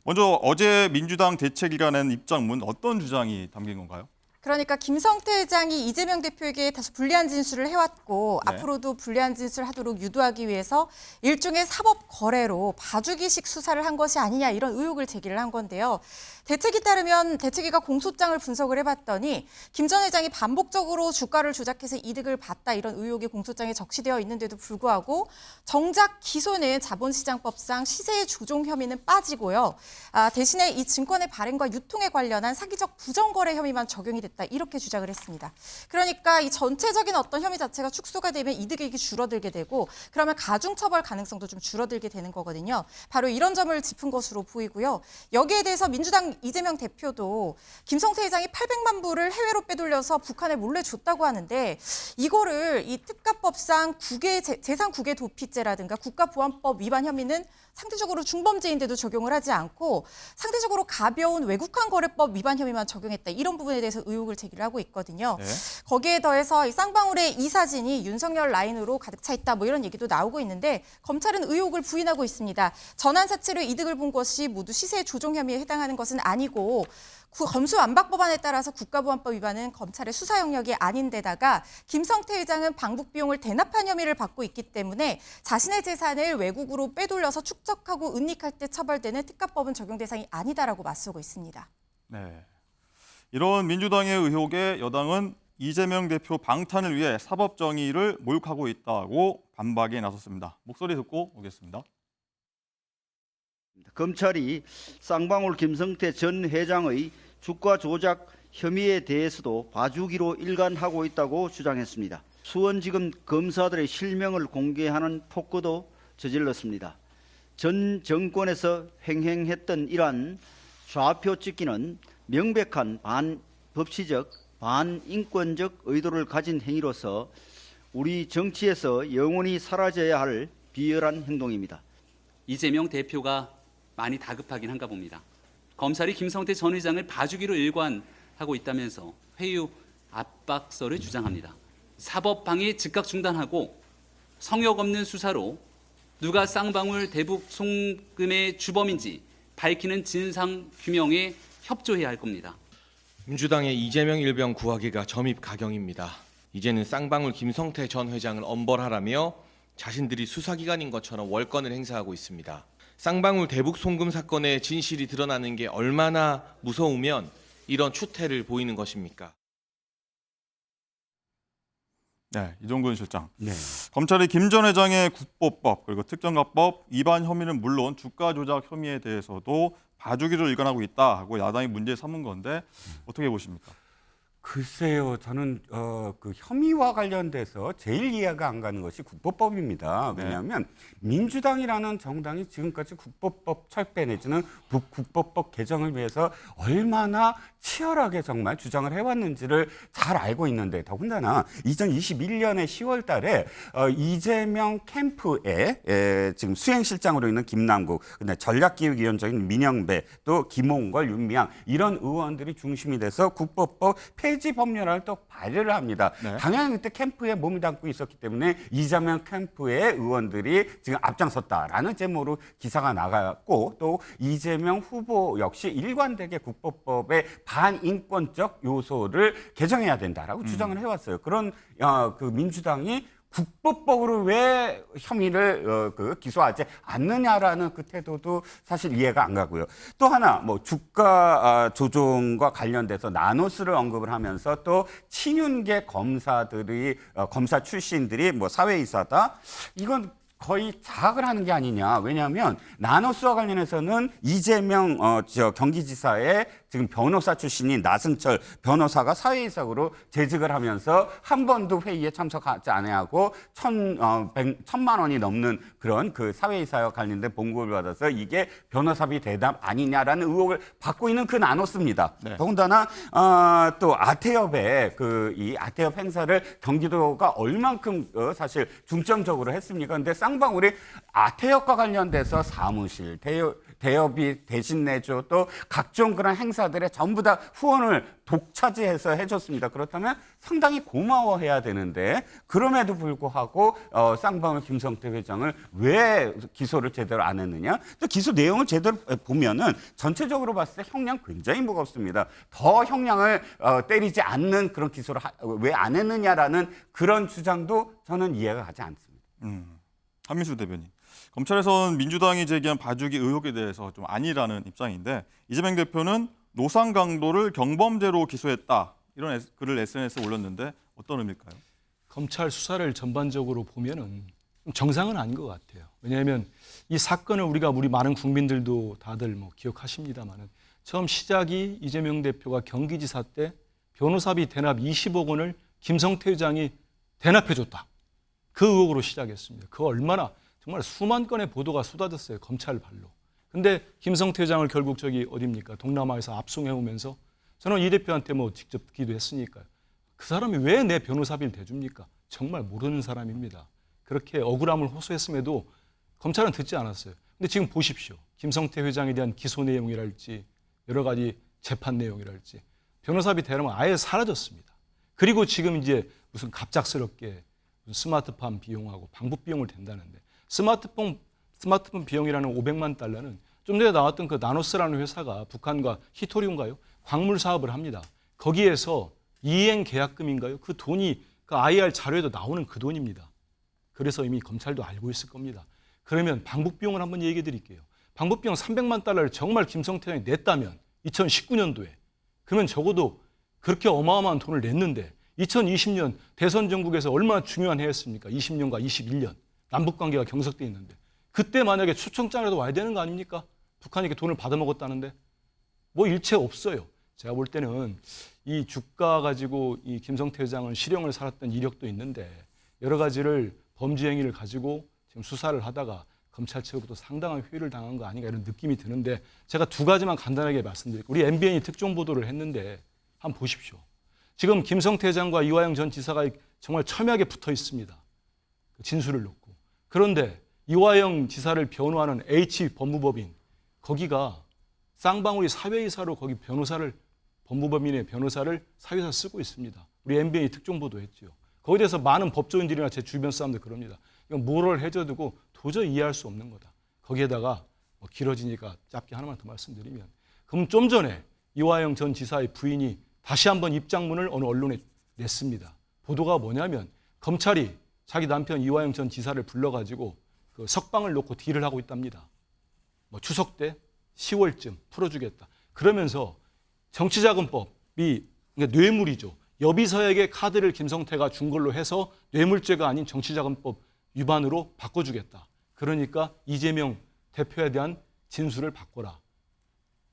먼저 어제 민주당 대책위가 낸 입장문 어떤 주장이 담긴 건가요? 그러니까 김성태 회장이 이재명 대표에게 다소 불리한 진술을 해왔고 네. 앞으로도 불리한 진술하도록 유도하기 위해서 일종의 사법 거래로 봐주기식 수사를 한 것이 아니냐 이런 의혹을 제기를 한 건데요. 대책에 따르면 대책위가 공소장을 분석을 해봤더니 김 전 회장이 반복적으로 주가를 조작해서 이득을 봤다 이런 의혹이 공소장에 적시되어 있는데도 불구하고 정작 기소는 자본시장법상 시세 조종 혐의는 빠지고요. 대신에 이 증권의 발행과 유통에 관련한 사기적 부정거래 혐의만 적용이 됐다 이렇게 주장을 했습니다. 그러니까 이 전체적인 어떤 혐의 자체가 축소가 되면 이득이익이 줄어들게 되고 그러면 가중처벌 가능성도 좀 줄어들게 되는 거거든요. 바로 이런 점을 짚은 것으로 보이고요. 여기에 대해서 민주당 이재명 대표도 김성태 회장이 800만 불을 해외로 빼돌려서 북한에 몰래 줬다고 하는데 이거를 이 특가법상 재산 국외 도피죄라든가 국가보안법 위반 혐의는 상대적으로 중범죄인데도 적용을 하지 않고 상대적으로 가벼운 외국환 거래법 위반 혐의만 적용했다. 이런 부분에 대해서 의혹을 제기를 하고 있거든요. 네. 거기에 더해서 이 쌍방울의 이 사진이 윤석열 라인으로 가득 차 있다. 뭐 이런 얘기도 나오고 있는데 검찰은 의혹을 부인하고 있습니다. 전환 사채로 이득을 본 것이 모두 시세 조종 혐의에 해당하는 것은 아니고 검수완박 법안에 따라서 국가보안법 위반은 검찰의 수사 영역이 아닌데다가 김성태 회장은 방북 비용을 대납한 혐의를 받고 있기 때문에 자신의 재산을 외국으로 빼돌려서 축적하고 은닉할 때 처벌되는 특가법은 적용 대상이 아니다라고 맞서고 있습니다. 네. 이런 민주당의 의혹에 여당은 이재명 대표 방탄을 위해 사법 정의를 모욕하고 있다고 반박에 나섰습니다. 목소리 듣고 오겠습니다. 검찰이 쌍방울 김성태 전 회장의 주가 조작 혐의에 대해서도 봐주기로 일관하고 있다고 주장했습니다. 수원지검 검사들의 실명을 공개하는 폭거도 저질렀습니다. 전 정권에서 횡행했던 이러한 좌표 찍기는 명백한 반법치적, 반인권적 의도를 가진 행위로서 우리 정치에서 영원히 사라져야 할 비열한 행동입니다. 이재명 대표가 많이 다급하긴 한가 봅니다. 검찰이 김성태 전 회장을 봐주기로 일관하고 있다면서 회유 압박서를 주장합니다. 사법방해 즉각 중단하고 성역 없는 수사로 누가 쌍방울 대북 송금의 주범인지 밝히는 진상 규명에 협조해야 할 겁니다. 민주당의 이재명 일병 구하기가 점입 가경입니다. 이제는 쌍방울 김성태 전 회장을 엄벌하라며 자신들이 수사기관인 것처럼 월권을 행사하고 있습니다. 쌍방울 대북 송금 사건의 진실이 드러나는 게 얼마나 무서우면 이런 추태를 보이는 것입니까? 네, 이종근 실장. 네. 검찰이 김 전 회장의 국보법 그리고 특정가법 위반 혐의는 물론 주가 조작 혐의에 대해서도 봐주기로 일관하고 있다 하고 야당이 문제 삼은 건데 어떻게 보십니까? 글쎄요, 저는 그 혐의와 관련돼서 제일 이해가 안 가는 것이 국보법입니다. 왜냐하면 민주당이라는 정당이 지금까지 국보법 철폐 내지는 국보법 개정을 위해서 얼마나 치열하게 정말 주장을 해왔는지를 잘 알고 있는데 더군다나 2021년에 10월 달에 이재명 캠프에 지금 수행실장으로 있는 김남국, 근데 전략기획위원장인 민영배, 또 김홍걸, 윤미향 이런 의원들이 중심이 돼서 국보법 폐지 법률안을 또 발의를 합니다. 네. 당연히 그때 캠프에 몸을 담고 있었기 때문에 이재명 캠프의 의원들이 지금 앞장섰다라는 제목으로 기사가 나갔고 또 이재명 후보 역시 일관되게 국보법의 반인권적 요소를 개정해야 된다라고 주장을 해왔어요. 그런 그 민주당이 국보법으로 왜 혐의를 기소하지 않느냐라는 그 태도도 사실 이해가 안 가고요. 또 하나 뭐 주가 조종과 관련돼서 나노스를 언급을 하면서 또 친윤계 검사들이 검사 출신들이 뭐 사회이사다 이건 거의 자학을 하는 게 아니냐. 왜냐하면 나노스와 관련해서는 이재명 경기지사의 지금 변호사 출신인 나승철 변호사가 사회이사로 재직을 하면서 한 번도 회의에 참석하지 않아하고 1,000만 원이 넘는 그런 그 사회이사와 관련된 봉급을 받아서 이게 변호사비 대담 아니냐라는 의혹을 받고 있는 그 나노스입니다. 네. 더군다나 또 아태협의 이 아태협 행사를 경기도가 얼만큼 사실 중점적으로 했습니까? 근데 쌍방울이 아태협과 관련돼서 사무실, 대협이 대신 내줘 또 각종 그런 행사들에 전부 다 후원을 독차지해서 해줬습니다. 그렇다면 상당히 고마워해야 되는데 그럼에도 불구하고 쌍방울 김성태 회장을 왜 기소를 제대로 안 했느냐? 또 기소 내용을 제대로 보면은 전체적으로 봤을 때 형량 굉장히 무겁습니다. 더 형량을 때리지 않는 그런 기소를 왜 안 했느냐라는 그런 주장도 저는 이해가 가지 않습니다. 한민수 대변인. 검찰에서는 민주당이 제기한 봐주기 의혹에 대해서 좀 아니라는 입장인데 이재명 대표는 노상 강도를 경범죄로 기소했다. 이런 글을 SNS에 올렸는데 어떤 의미일까요? 검찰 수사를 전반적으로 보면은 정상은 아닌 것 같아요. 왜냐하면 이 사건을 우리 많은 국민들도 다들 뭐 기억하십니다만은 처음 시작이 이재명 대표가 경기지사 때 변호사비 대납 20억 원을 김성태 회장이 대납해줬다. 그 의혹으로 시작했습니다. 그 얼마나 정말 수만 건의 보도가 쏟아졌어요. 검찰 발로. 근데 김성태 회장을 결국 어디입니까? 동남아에서 압송해오면서 저는 이 대표한테 뭐 직접 듣기도 했으니까요. 그 사람이 왜 내 변호사비를 대줍니까? 정말 모르는 사람입니다. 그렇게 억울함을 호소했음에도 검찰은 듣지 않았어요. 근데 지금 보십시오. 김성태 회장에 대한 기소 내용이랄지 여러 가지 재판 내용이랄지 변호사비 대납은 아예 사라졌습니다. 그리고 지금 이제 무슨 갑작스럽게 스마트폰 비용하고 방북 비용을 댄다는데 스마트폰 비용이라는 $500만 좀 전에 나왔던 그 나노스라는 회사가 북한과 히토리움가요? 광물 사업을 합니다. 거기에서 이행 계약금인가요? 그 돈이 그 IR 자료에도 나오는 그 돈입니다. 그래서 이미 검찰도 알고 있을 겁니다. 그러면 방북비용을 한번 얘기해 드릴게요. 방북비용 300만 달러를 정말 김성태 회장이 냈다면 2019년도에 그러면 적어도 그렇게 어마어마한 돈을 냈는데 2020년 대선 전국에서 얼마나 중요한 해였습니까? 20년과 21년 남북관계가 경색돼 있는데 그때 만약에 초청장이라도 와야 되는 거 아닙니까? 북한이 이렇게 돈을 받아먹었다는데 뭐 일체 없어요. 제가 볼 때는 이 주가 가지고 이 김성태 회장은 실형을 살았던 이력도 있는데 여러 가지를 범죄 행위를 가지고 지금 수사를 하다가 검찰 측으로부터 상당한 회유를 당한 거 아닌가 이런 느낌이 드는데 제가 두 가지만 간단하게 말씀드릴게요. 우리 MBN이 특종 보도를 했는데 한번 보십시오. 지금 김성태 회장과 이화영 전 지사가 정말 첨예하게 붙어 있습니다. 진술을 놓고. 그런데 이화영 지사를 변호하는 H 법무법인 거기가 쌍방울이 사회이사로 거기 변호사를 법무법인의 변호사를 사회이사 쓰고 있습니다. 우리 MBN이 특종 보도했죠. 거기에 대해서 많은 법조인들이나 제 주변 사람들 그럽니다. 이건 모럴 해저드고 도저히 이해할 수 없는 거다. 거기에다가 뭐 길어지니까 짧게 하나만 더 말씀드리면 그럼 좀 전에 이화영 전 지사의 부인이 다시 한번 입장문을 어느 언론에 냈습니다. 보도가 뭐냐면 검찰이 자기 남편 이화영 전 지사를 불러가지고 그 석방을 놓고 딜을 하고 있답니다. 뭐 추석 때 10월쯤 풀어주겠다. 그러면서 정치자금법이 그러니까 뇌물이죠. 여비서에게 카드를 김성태가 준 걸로 해서 뇌물죄가 아닌 정치자금법 위반으로 바꿔주겠다. 그러니까 이재명 대표에 대한 진술을 바꿔라.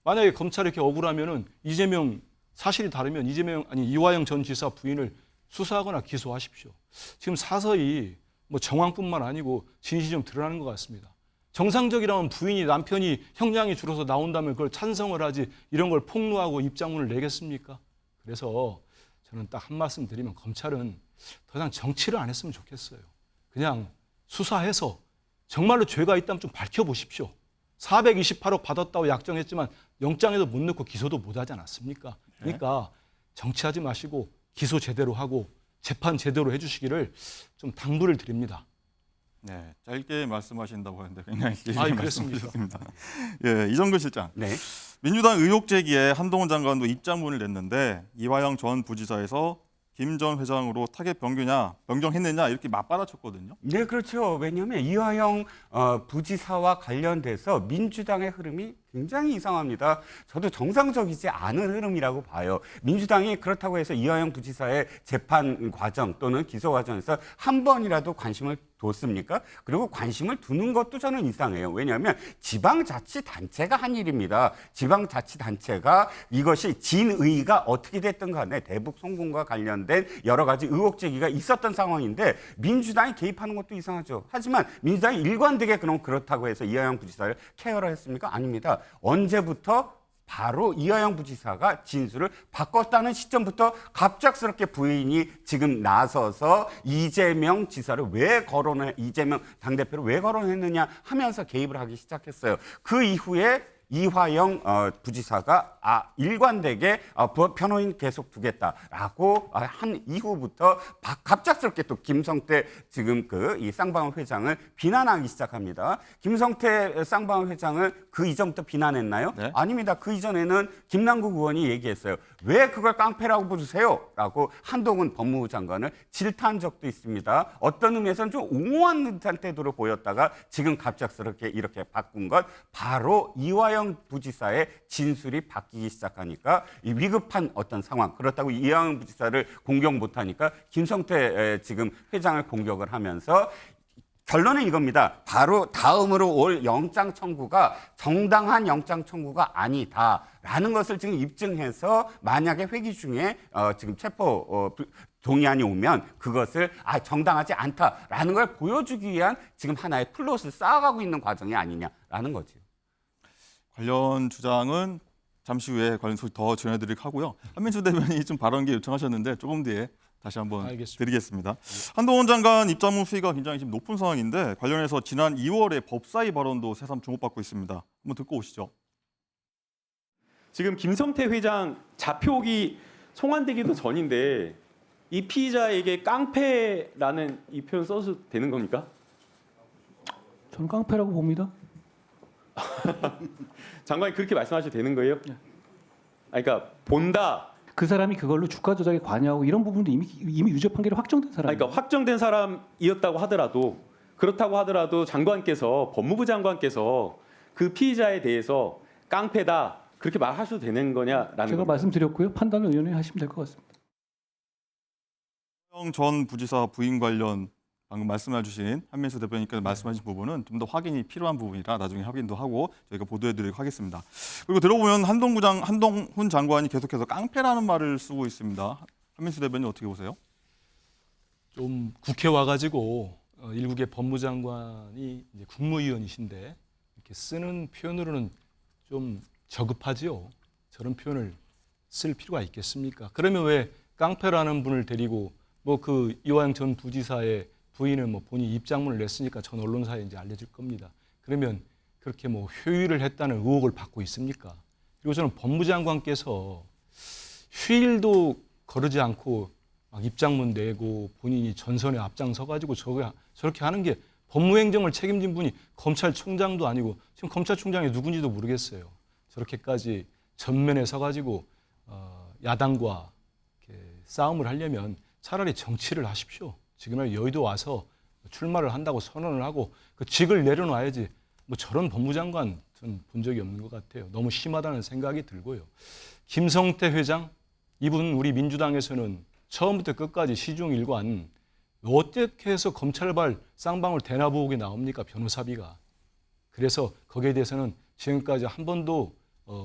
만약에 검찰이 이렇게 억울하면은 이재명 사실이 다르면 이화영 전 지사 부인을 수사하거나 기소하십시오. 지금 사서히 뭐 정황뿐만 아니고 진실이 좀 드러나는 것 같습니다. 정상적이라면 부인이 남편이 형량이 줄어서 나온다면 그걸 찬성을 하지 이런 걸 폭로하고 입장문을 내겠습니까? 그래서 저는 딱 한 말씀 드리면 검찰은 더 이상 정치를 안 했으면 좋겠어요. 그냥 수사해서 정말로 죄가 있다면 좀 밝혀보십시오. 428억 받았다고 약정했지만 영장에도 못 넣고 기소도 못 하지 않았습니까? 그러니까 정치하지 마시고 기소 제대로 하고 재판 제대로 해주시기를 좀 당부를 드립니다. 네, 짧게 말씀하신다고 하는데 굉장히 길게 그렇습니다. 말씀하셨습니다. 예, 이정근 실장. 네. 민주당 의혹 제기에 한동훈 장관도 입장문을 냈는데 이화영 전 부지사에서 김 전 회장으로 타겟 변경했느냐 이렇게 맞받아쳤거든요. 네, 그렇죠. 왜냐하면 이화영 부지사와 관련돼서 민주당의 흐름이 굉장히 이상합니다. 저도 정상적이지 않은 흐름이라고 봐요. 민주당이 그렇다고 해서 이화영 부지사의 재판 과정 또는 기소 과정에서 한 번이라도 관심을 뒀습니까? 그리고 관심을 두는 것도 저는 이상해요. 왜냐하면 지방자치단체가 한 일입니다. 지방자치단체가 이것이 진의가 어떻게 됐든 간에 대북 송금과 관련된 여러 가지 의혹 제기가 있었던 상황인데 민주당이 개입하는 것도 이상하죠. 하지만 민주당이 일관되게 그렇다고 해서 이화영 부지사를 케어를 했습니까? 아닙니다. 언제부터 바로 이화영 부지사가 진술을 바꿨다는 시점부터 갑작스럽게 부인이 지금 나서서 이재명 당대표를 왜 거론했느냐 하면서 개입을 하기 시작했어요. 그 이후에 이화영 부지사가 일관되게 변호인 계속 두겠다라고 한 이후부터 갑작스럽게 또 김성태 지금 이 쌍방울 회장을 비난하기 시작합니다. 김성태 쌍방울 회장을 그 이전부터 비난했나요? 네? 아닙니다. 그 이전에는 김남국 의원이 얘기했어요. 왜 그걸 깡패라고 부르세요? 라고 한동훈 법무부 장관을 질타한 적도 있습니다. 어떤 의미에서는 좀 옹호한 듯한 태도를 보였다가 지금 갑작스럽게 이렇게 바꾼 것 바로 이화영 부지사의 진술이 바뀌기 시작하니까 이 위급한 어떤 상황 그렇다고 이화영 부지사를 공격 못하니까 김성태 지금 회장을 공격을 하면서 결론은 이겁니다. 바로 다음으로 올 영장 청구가 정당한 영장 청구가 아니다라는 것을 지금 입증해서 만약에 회기 중에 지금 체포 동의안이 오면 그것을 정당하지 않다라는 걸 보여주기 위한 지금 하나의 플롯을 쌓아가고 있는 과정이 아니냐라는 거죠. 관련 주장은 잠시 후에 관련 소식 더 전해드리도록 하고요. 한민수 대변인이 좀 발언기 요청하셨는데 조금 뒤에 다시 한번 드리겠습니다. 한동훈 장관 입장문 수위가 굉장히 지금 높은 상황인데 관련해서 지난 2월에 법사위 발언도 새삼 주목받고 있습니다. 한번 듣고 오시죠. 지금 김성태 회장 잡혀오기 송환되기도 전인데 이 피의자에게 깡패라는 이 표현 써도 되는 겁니까? 저는 깡패라고 봅니다. 장관이 그렇게 말씀하셔도 되는 거예요? 그러니까 본다. 그 사람이 그걸로 주가 조작에 관여하고 이런 부분도 이미 유죄 판결이 확정된 사람. 그러니까 확정된 사람이었다고 하더라도 그렇다고 하더라도 장관께서 법무부 장관께서 그 피의자에 대해서 깡패다 그렇게 말하셔도 되는 거냐라는 제가 겁니다. 말씀드렸고요. 판단을 의원님이 하시면 될 것 같습니다. 이화영 전 부지사 부인 관련 방금 말씀해 주신 한민수 대표님께서 말씀하신 부분은 좀 더 확인이 필요한 부분이라 나중에 확인도 하고 저희가 보도해드리도록 하겠습니다. 그리고 들어보면 한동훈 장관이 계속해서 깡패라는 말을 쓰고 있습니다. 한민수 대표님 어떻게 보세요? 좀 국회 와가지고 일국의 법무장관이 이제 국무위원이신데 이렇게 쓰는 표현으로는 좀 저급하지요. 저런 표현을 쓸 필요가 있겠습니까? 그러면 왜 깡패라는 분을 데리고 뭐 그 이화영 전 부지사의 부인은 뭐 본인 입장문을 냈으니까 전 언론사에 이제 알려질 겁니다. 그러면 그렇게 뭐 휴일을 했다는 의혹을 받고 있습니까? 그리고 저는 법무장관께서 휴일도 거르지 않고 막 입장문 내고 본인이 전선에 앞장서가지고 저렇게 하는 게 법무행정을 책임진 분이 검찰총장도 아니고 지금 검찰총장이 누군지도 모르겠어요. 저렇게까지 전면에 서가지고 야당과 이렇게 싸움을 하려면 차라리 정치를 하십시오. 지금은 여의도 와서 출마를 한다고 선언을 하고 그 직을 내려놔야지 뭐 저런 법무장관 전 본 적이 없는 것 같아요. 너무 심하다는 생각이 들고요. 김성태 회장, 이분 우리 민주당에서는 처음부터 끝까지 시중일관 어떻게 해서 검찰발 쌍방울 대나보옥이 나옵니까? 변호사비가. 그래서 거기에 대해서는 지금까지 한 번도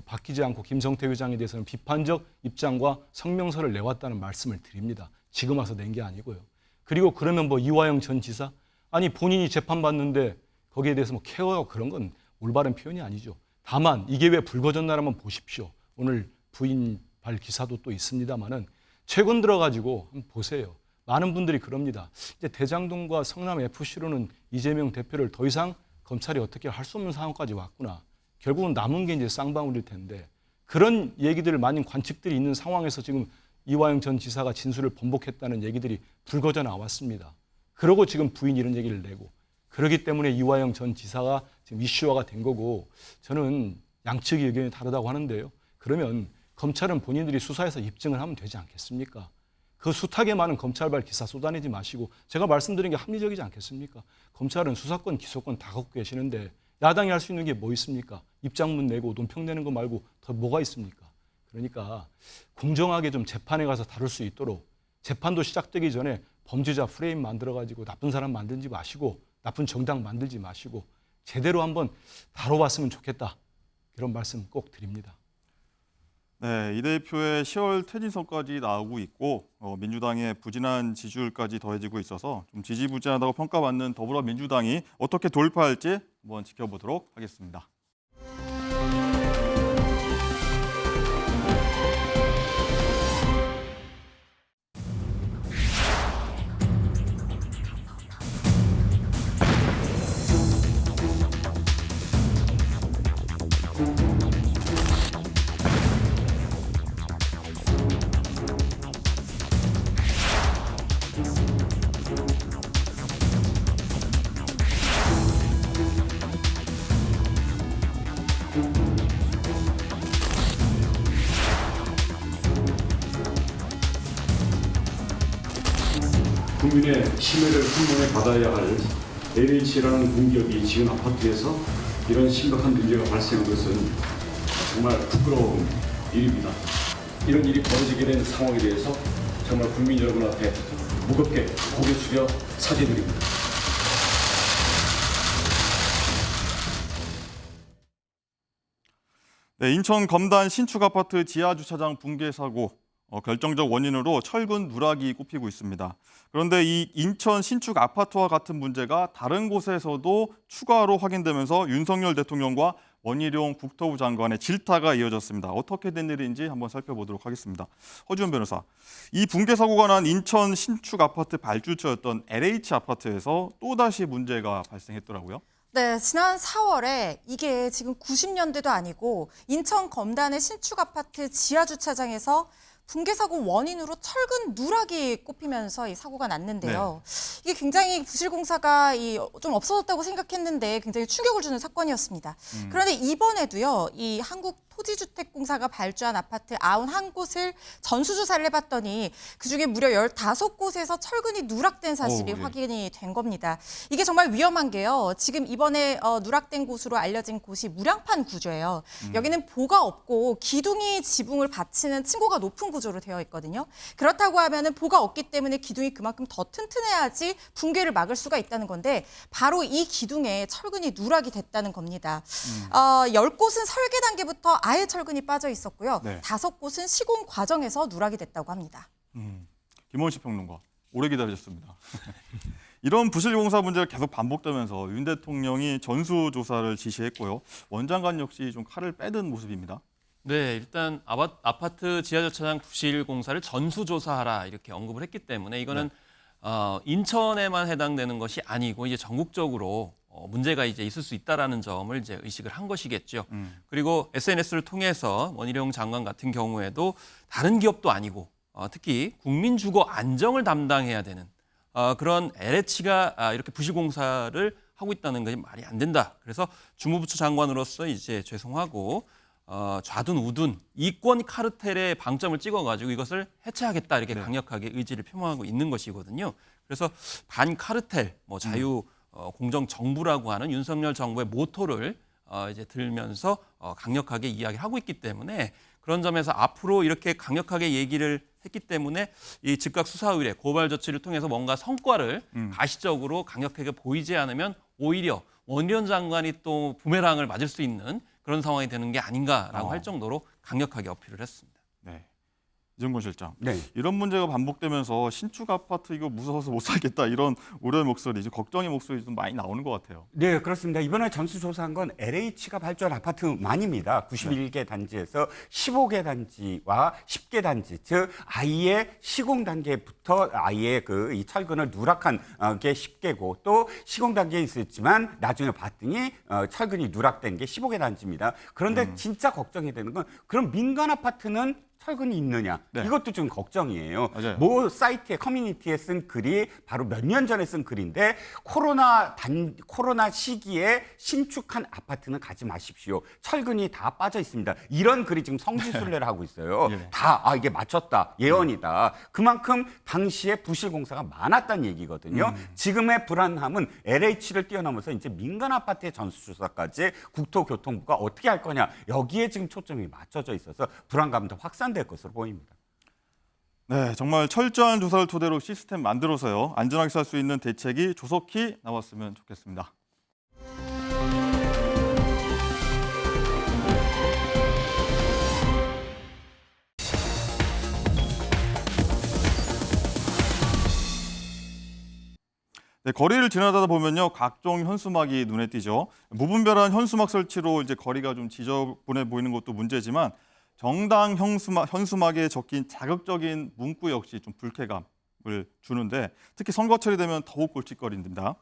바뀌지 않고 김성태 회장에 대해서는 비판적 입장과 성명서를 내왔다는 말씀을 드립니다. 지금 와서 낸 게 아니고요. 그리고 그러면 뭐 이화영 전 지사? 아니 본인이 재판받는데 거기에 대해서 뭐 케어하고 그런 건 올바른 표현이 아니죠. 다만 이게 왜 불거졌나라면 보십시오. 오늘 부인 발 기사도 또 있습니다마는 최근 들어가지고 한번 보세요. 많은 분들이 그럽니다. 이제 대장동과 성남 FC로는 이재명 대표를 더 이상 검찰이 어떻게 할 수 없는 상황까지 왔구나. 결국은 남은 게 이제 쌍방울일 텐데 그런 얘기들 많은 관측들이 있는 상황에서 지금 이화영 전 지사가 진술을 번복했다는 얘기들이 불거져 나왔습니다. 그러고 지금 부인이 이런 얘기를 내고 그렇기 때문에 이화영 전 지사가 지금 이슈화가 된 거고 저는 양측의 의견이 다르다고 하는데요. 그러면 검찰은 본인들이 수사해서 입증을 하면 되지 않겠습니까? 그 숱하게 많은 검찰발 기사 쏟아내지 마시고 제가 말씀드린 게 합리적이지 않겠습니까? 검찰은 수사권, 기소권 다 갖고 계시는데 야당이 할 수 있는 게 뭐 있습니까? 입장문 내고 논평 내는 거 말고 더 뭐가 있습니까? 그러니까 공정하게 좀 재판에 가서 다룰 수 있도록 재판도 시작되기 전에 범죄자 프레임 만들어가지고 나쁜 사람 만들지 마시고 나쁜 정당 만들지 마시고 제대로 한번 다뤄봤으면 좋겠다. 이런 말씀 꼭 드립니다. 네, 이 대표의 10월 퇴진서까지 나오고 있고 민주당의 부진한 지지율까지 더해지고 있어서 좀 지지부진하다고 평가받는 더불어민주당이 어떻게 돌파할지 한번 지켜보도록 하겠습니다. 국민의 심혈을 한번에 받아야 할 LH라는 공기업이 지은 아파트에서 이런 심각한 문제가 발생한 것은 정말 부끄러운 일입니다. 이런 일이 벌어지게 된 상황에 대해서 정말 국민 여러분 앞에 무겁게 고개 숙여 사죄드립니다. 네, 인천 검단 신축 아파트 지하 주차장 붕괴 사고 결정적 원인으로 철근 누락이 꼽히고 있습니다. 그런데 이 인천 신축 아파트와 같은 문제가 다른 곳에서도 추가로 확인되면서 윤석열 대통령과 원희룡 국토부 장관의 질타가 이어졌습니다. 어떻게 된 일인지 한번 살펴보도록 하겠습니다. 허지원 변호사, 이 붕괴 사고가 난 인천 신축 아파트 발주처였던 LH 아파트에서 또다시 문제가 발생했더라고요. 네, 지난 4월에 이게 지금 90년대도 아니고 인천 검단의 신축 아파트 지하 주차장에서 붕괴 사고 원인으로 철근 누락이 꼽히면서 이 사고가 났는데요. 이게 굉장히 부실공사가 좀 없어졌다고 생각했는데 굉장히 충격을 주는 사건이었습니다. 그런데 이번에도요, 이 한국토지주택공사가 발주한 아파트 91곳을 전수조사를 해봤더니 그중에 무려 15곳에서 철근이 누락된 사실이 확인이 된 겁니다. 이게 정말 위험한 게요. 지금 이번에 누락된 곳으로 알려진 곳이 무량판 구조예요. 여기는 보가 없고 기둥이 지붕을 받치는 층고가 높은 구조로 되어 있거든요. 그렇다고 하면은 보가 없기 때문에 기둥이 그만큼 더 튼튼해야지 붕괴를 막을 수가 있다는 건데 바로 이 기둥에 철근이 누락이 됐다는 겁니다. 10곳은 설계 단계부터 아예 철근이 빠져 있었고요. 5곳은 시공 과정에서 누락이 됐다고 합니다. 김원식 평론가, 오래 기다리셨습니다. 이런 부실공사 문제가 계속 반복되면서 윤 대통령이 전수조사를 지시했고요. 원 장관 역시 좀 칼을 빼든 모습입니다. 네, 일단 아파트 지하주차장 부실공사를 전수조사하라 이렇게 언급을 했기 때문에 이거는 인천에만 해당되는 것이 아니고 이제 전국적으로 문제가 이제 있을 수 있다라는 점을 이제 의식을 한 것이겠죠. 그리고 SNS를 통해서 원희룡 장관 같은 경우에도 다른 기업도 아니고 특히 국민 주거 안정을 담당해야 되는 그런 LH가 이렇게 부실공사를 하고 있다는 것이 말이 안 된다. 그래서 주무부처 장관으로서 이제 죄송하고 좌둔 우둔 이권 카르텔에 방점을 찍어가지고 이것을 해체하겠다 이렇게 강력하게 의지를 표명하고 있는 것이거든요. 그래서 반 카르텔, 자유 공정 정부라고 하는 윤석열 정부의 모토를 이제 들면서 강력하게 이야기하고 있기 때문에 그런 점에서 앞으로 이렇게 강력하게 얘기를 했기 때문에 이 즉각 수사 의뢰, 고발 조치를 통해서 뭔가 성과를 가시적으로 강력하게 보이지 않으면 오히려 원희룡 장관이 또 부메랑을 맞을 수 있는 그런 상황이 되는 게 아닌가라고 할 정도로 강력하게 어필을 했습니다. 네. 이정권 실장, 이런 문제가 반복되면서 신축 아파트 이거 무서워서 못 살겠다 이런 우려의 목소리, 걱정의 목소리 좀 많이 나오는 것 같아요. 네, 그렇습니다. 이번에 전수조사한 건 LH가 발주한 아파트만입니다. 91개 단지에서 15개 단지와 10개 단지, 즉 아예 시공 단계부터 아예 이 철근을 누락한 게 10개고 또 시공 단계에 있었지만 나중에 봤더니 철근이 누락된 게 15개 단지입니다. 그런데 진짜 걱정이 되는 건 그럼 민간 아파트는 철근이 있느냐? 이것도 좀 걱정이에요. 맞아요. 뭐 사이트에 커뮤니티에 쓴 글이 바로 몇 년 전에 쓴 글인데 코로나 시기에 신축한 아파트는 가지 마십시오. 철근이 다 빠져 있습니다. 이런 글이 지금 성지순례를 하고 있어요. 다 이게 맞췄다. 예언이다. 그만큼 당시에 부실공사가 많았다는 얘기거든요. 지금의 불안함은 LH를 뛰어넘어서 이제 민간 아파트의 전수조사까지 국토교통부가 어떻게 할 거냐. 여기에 지금 초점이 맞춰져 있어서 불안감도 확산될 것으로 보입니다. 네, 정말 철저한 조사를 토대로 시스템 만들어서요. 안전하게 살 수 있는 대책이 조속히 나왔으면 좋겠습니다. 네, 거리를 지나다 보면요, 각종 현수막이 눈에 띄죠. 무분별한 현수막 설치로 이제 거리가 좀 지저분해 보이는 것도 문제지만 정당 현수막에 적힌 자극적인 문구 역시 좀 불쾌감을 주는데 특히 선거철이 되면 더욱 골칫거리입니다.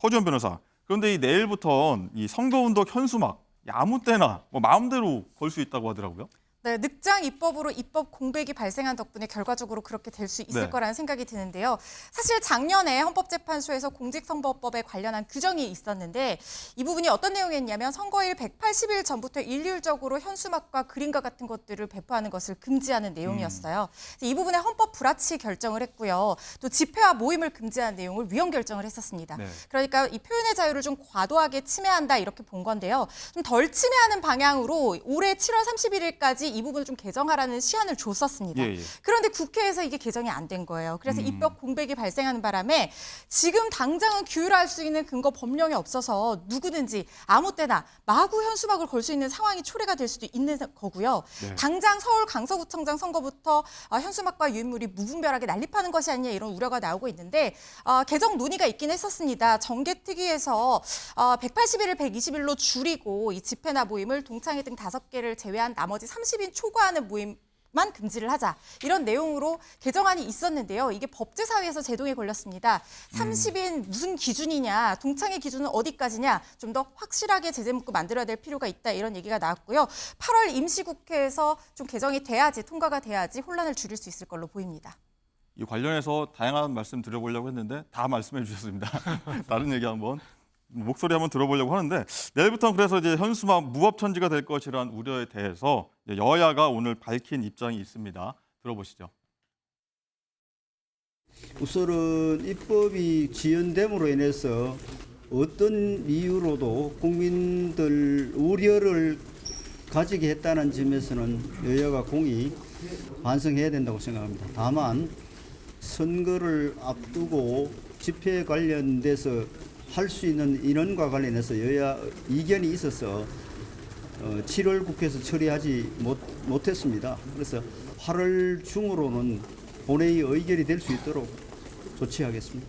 허지원 변호사, 그런데 내일부터 이 선거운동 현수막 아무 때나 마음대로 걸 수 있다고 하더라고요. 네, 늑장 입법으로 입법 공백이 발생한 덕분에 결과적으로 그렇게 될 수 있을 거라는 생각이 드는데요. 사실 작년에 헌법재판소에서 공직선거법에 관련한 규정이 있었는데 이 부분이 어떤 내용이었냐면 선거일 180일 전부터 일률적으로 현수막과 그림과 같은 것들을 배포하는 것을 금지하는 내용이었어요. 이 부분에 헌법 불합치 결정을 했고요. 또 집회와 모임을 금지하는 내용을 위헌 결정을 했었습니다. 그러니까 이 표현의 자유를 좀 과도하게 침해한다 이렇게 본 건데요. 좀 덜 침해하는 방향으로 올해 7월 31일까지 이 부분을 좀 개정하라는 시한을 줬었습니다. 그런데 국회에서 이게 개정이 안 된 거예요. 그래서 입법 공백이 발생하는 바람에 지금 당장은 규율할 수 있는 근거 법령이 없어서 누구든지 아무 때나 마구 현수막을 걸 수 있는 상황이 초래가 될 수도 있는 거고요. 당장 서울 강서구청장 선거부터 현수막과 유인물이 무분별하게 난립하는 것이 아니냐 이런 우려가 나오고 있는데 개정 논의가 있긴 했었습니다. 정개특위에서 180일을 120일로 줄이고 이 집회나 모임을 동창회 등 5개를 제외한 나머지 30인 초과하는 모임 만 금지를 하자. 이런 내용으로 개정안이 있었는데요. 이게 법제사위에서 제동에 걸렸습니다. 30인 무슨 기준이냐, 동창의 기준은 어디까지냐, 좀 더 확실하게 제재 문구 만들어야 될 필요가 있다. 이런 얘기가 나왔고요. 8월 임시국회에서 좀 개정이 돼야지, 통과가 돼야지 혼란을 줄일 수 있을 걸로 보입니다. 이 관련해서 다양한 말씀 드려보려고 했는데 다 말씀해 주셨습니다. 다른 얘기 한번. 목소리 한번 들어보려고 하는데 내일부터 그래서 이제 현수막 무법천지가 될 것이라는 우려에 대해서 여야가 오늘 밝힌 입장이 있습니다. 들어보시죠. 우선은 입법이 지연됨으로 인해서 어떤 이유로도 국민들 우려를 가지게 했다는 점에서는 여야가 공히 반성해야 된다고 생각합니다. 다만 선거를 앞두고 집회 관련돼서 할 수 있는 인원과 관련해서 여야 이견이 있어서 7월 국회에서 처리하지 못했습니다. 그래서 8월 중으로는 본회의 의결이 될 수 있도록 조치하겠습니다.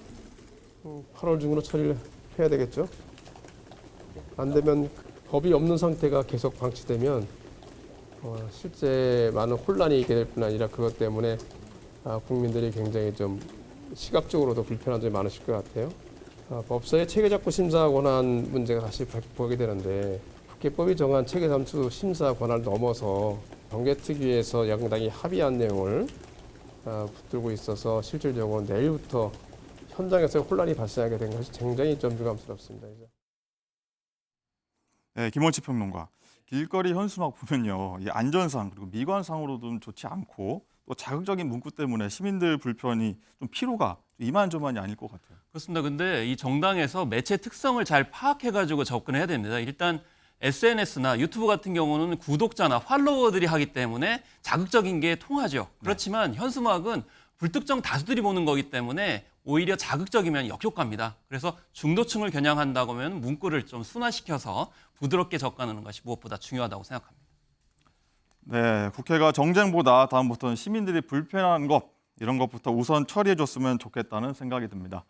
8월 중으로 처리를 해야 되겠죠. 안 되면 법이 없는 상태가 계속 방치되면 실제 많은 혼란이 있게 될 뿐 아니라 그것 때문에 국민들이 굉장히 좀 시각적으로도 불편한 점이 많으실 것 같아요. 법사의 체계작구 심사 권한 문제가 다시 보게 되는데 국회법이 정한 체계삼수 심사 권한을 넘어서 정개특위에서 양당이 합의한 내용을 붙들고 있어서 실질적으로 내일부터 현장에서 혼란이 발생하게 된 것이 굉장히 좀 유감스럽습니다. 네, 김원치 평론가. 길거리 현수막 보면요, 이 안전상 그리고 미관상으로도 좋지 않고 또 자극적인 문구 때문에 시민들 불편이 좀 피로가 이만저만이 아닐 것 같아요. 그렇습니다. 근데 이 정당에서 매체 특성을 잘 파악해가지고 접근해야 됩니다. 일단 SNS나 유튜브 같은 경우는 구독자나 팔로워들이 하기 때문에 자극적인 게 통하죠. 그렇지만 현수막은 불특정 다수들이 보는 거기 때문에 오히려 자극적이면 역효과입니다. 그래서 중도층을 겨냥한다고 하면 문구를 좀 순화시켜서 부드럽게 접근하는 것이 무엇보다 중요하다고 생각합니다. 네, 국회가 정쟁보다 다음부터는 시민들이 불편한 것 이런 것부터 우선 처리해줬으면 좋겠다는 생각이 듭니다.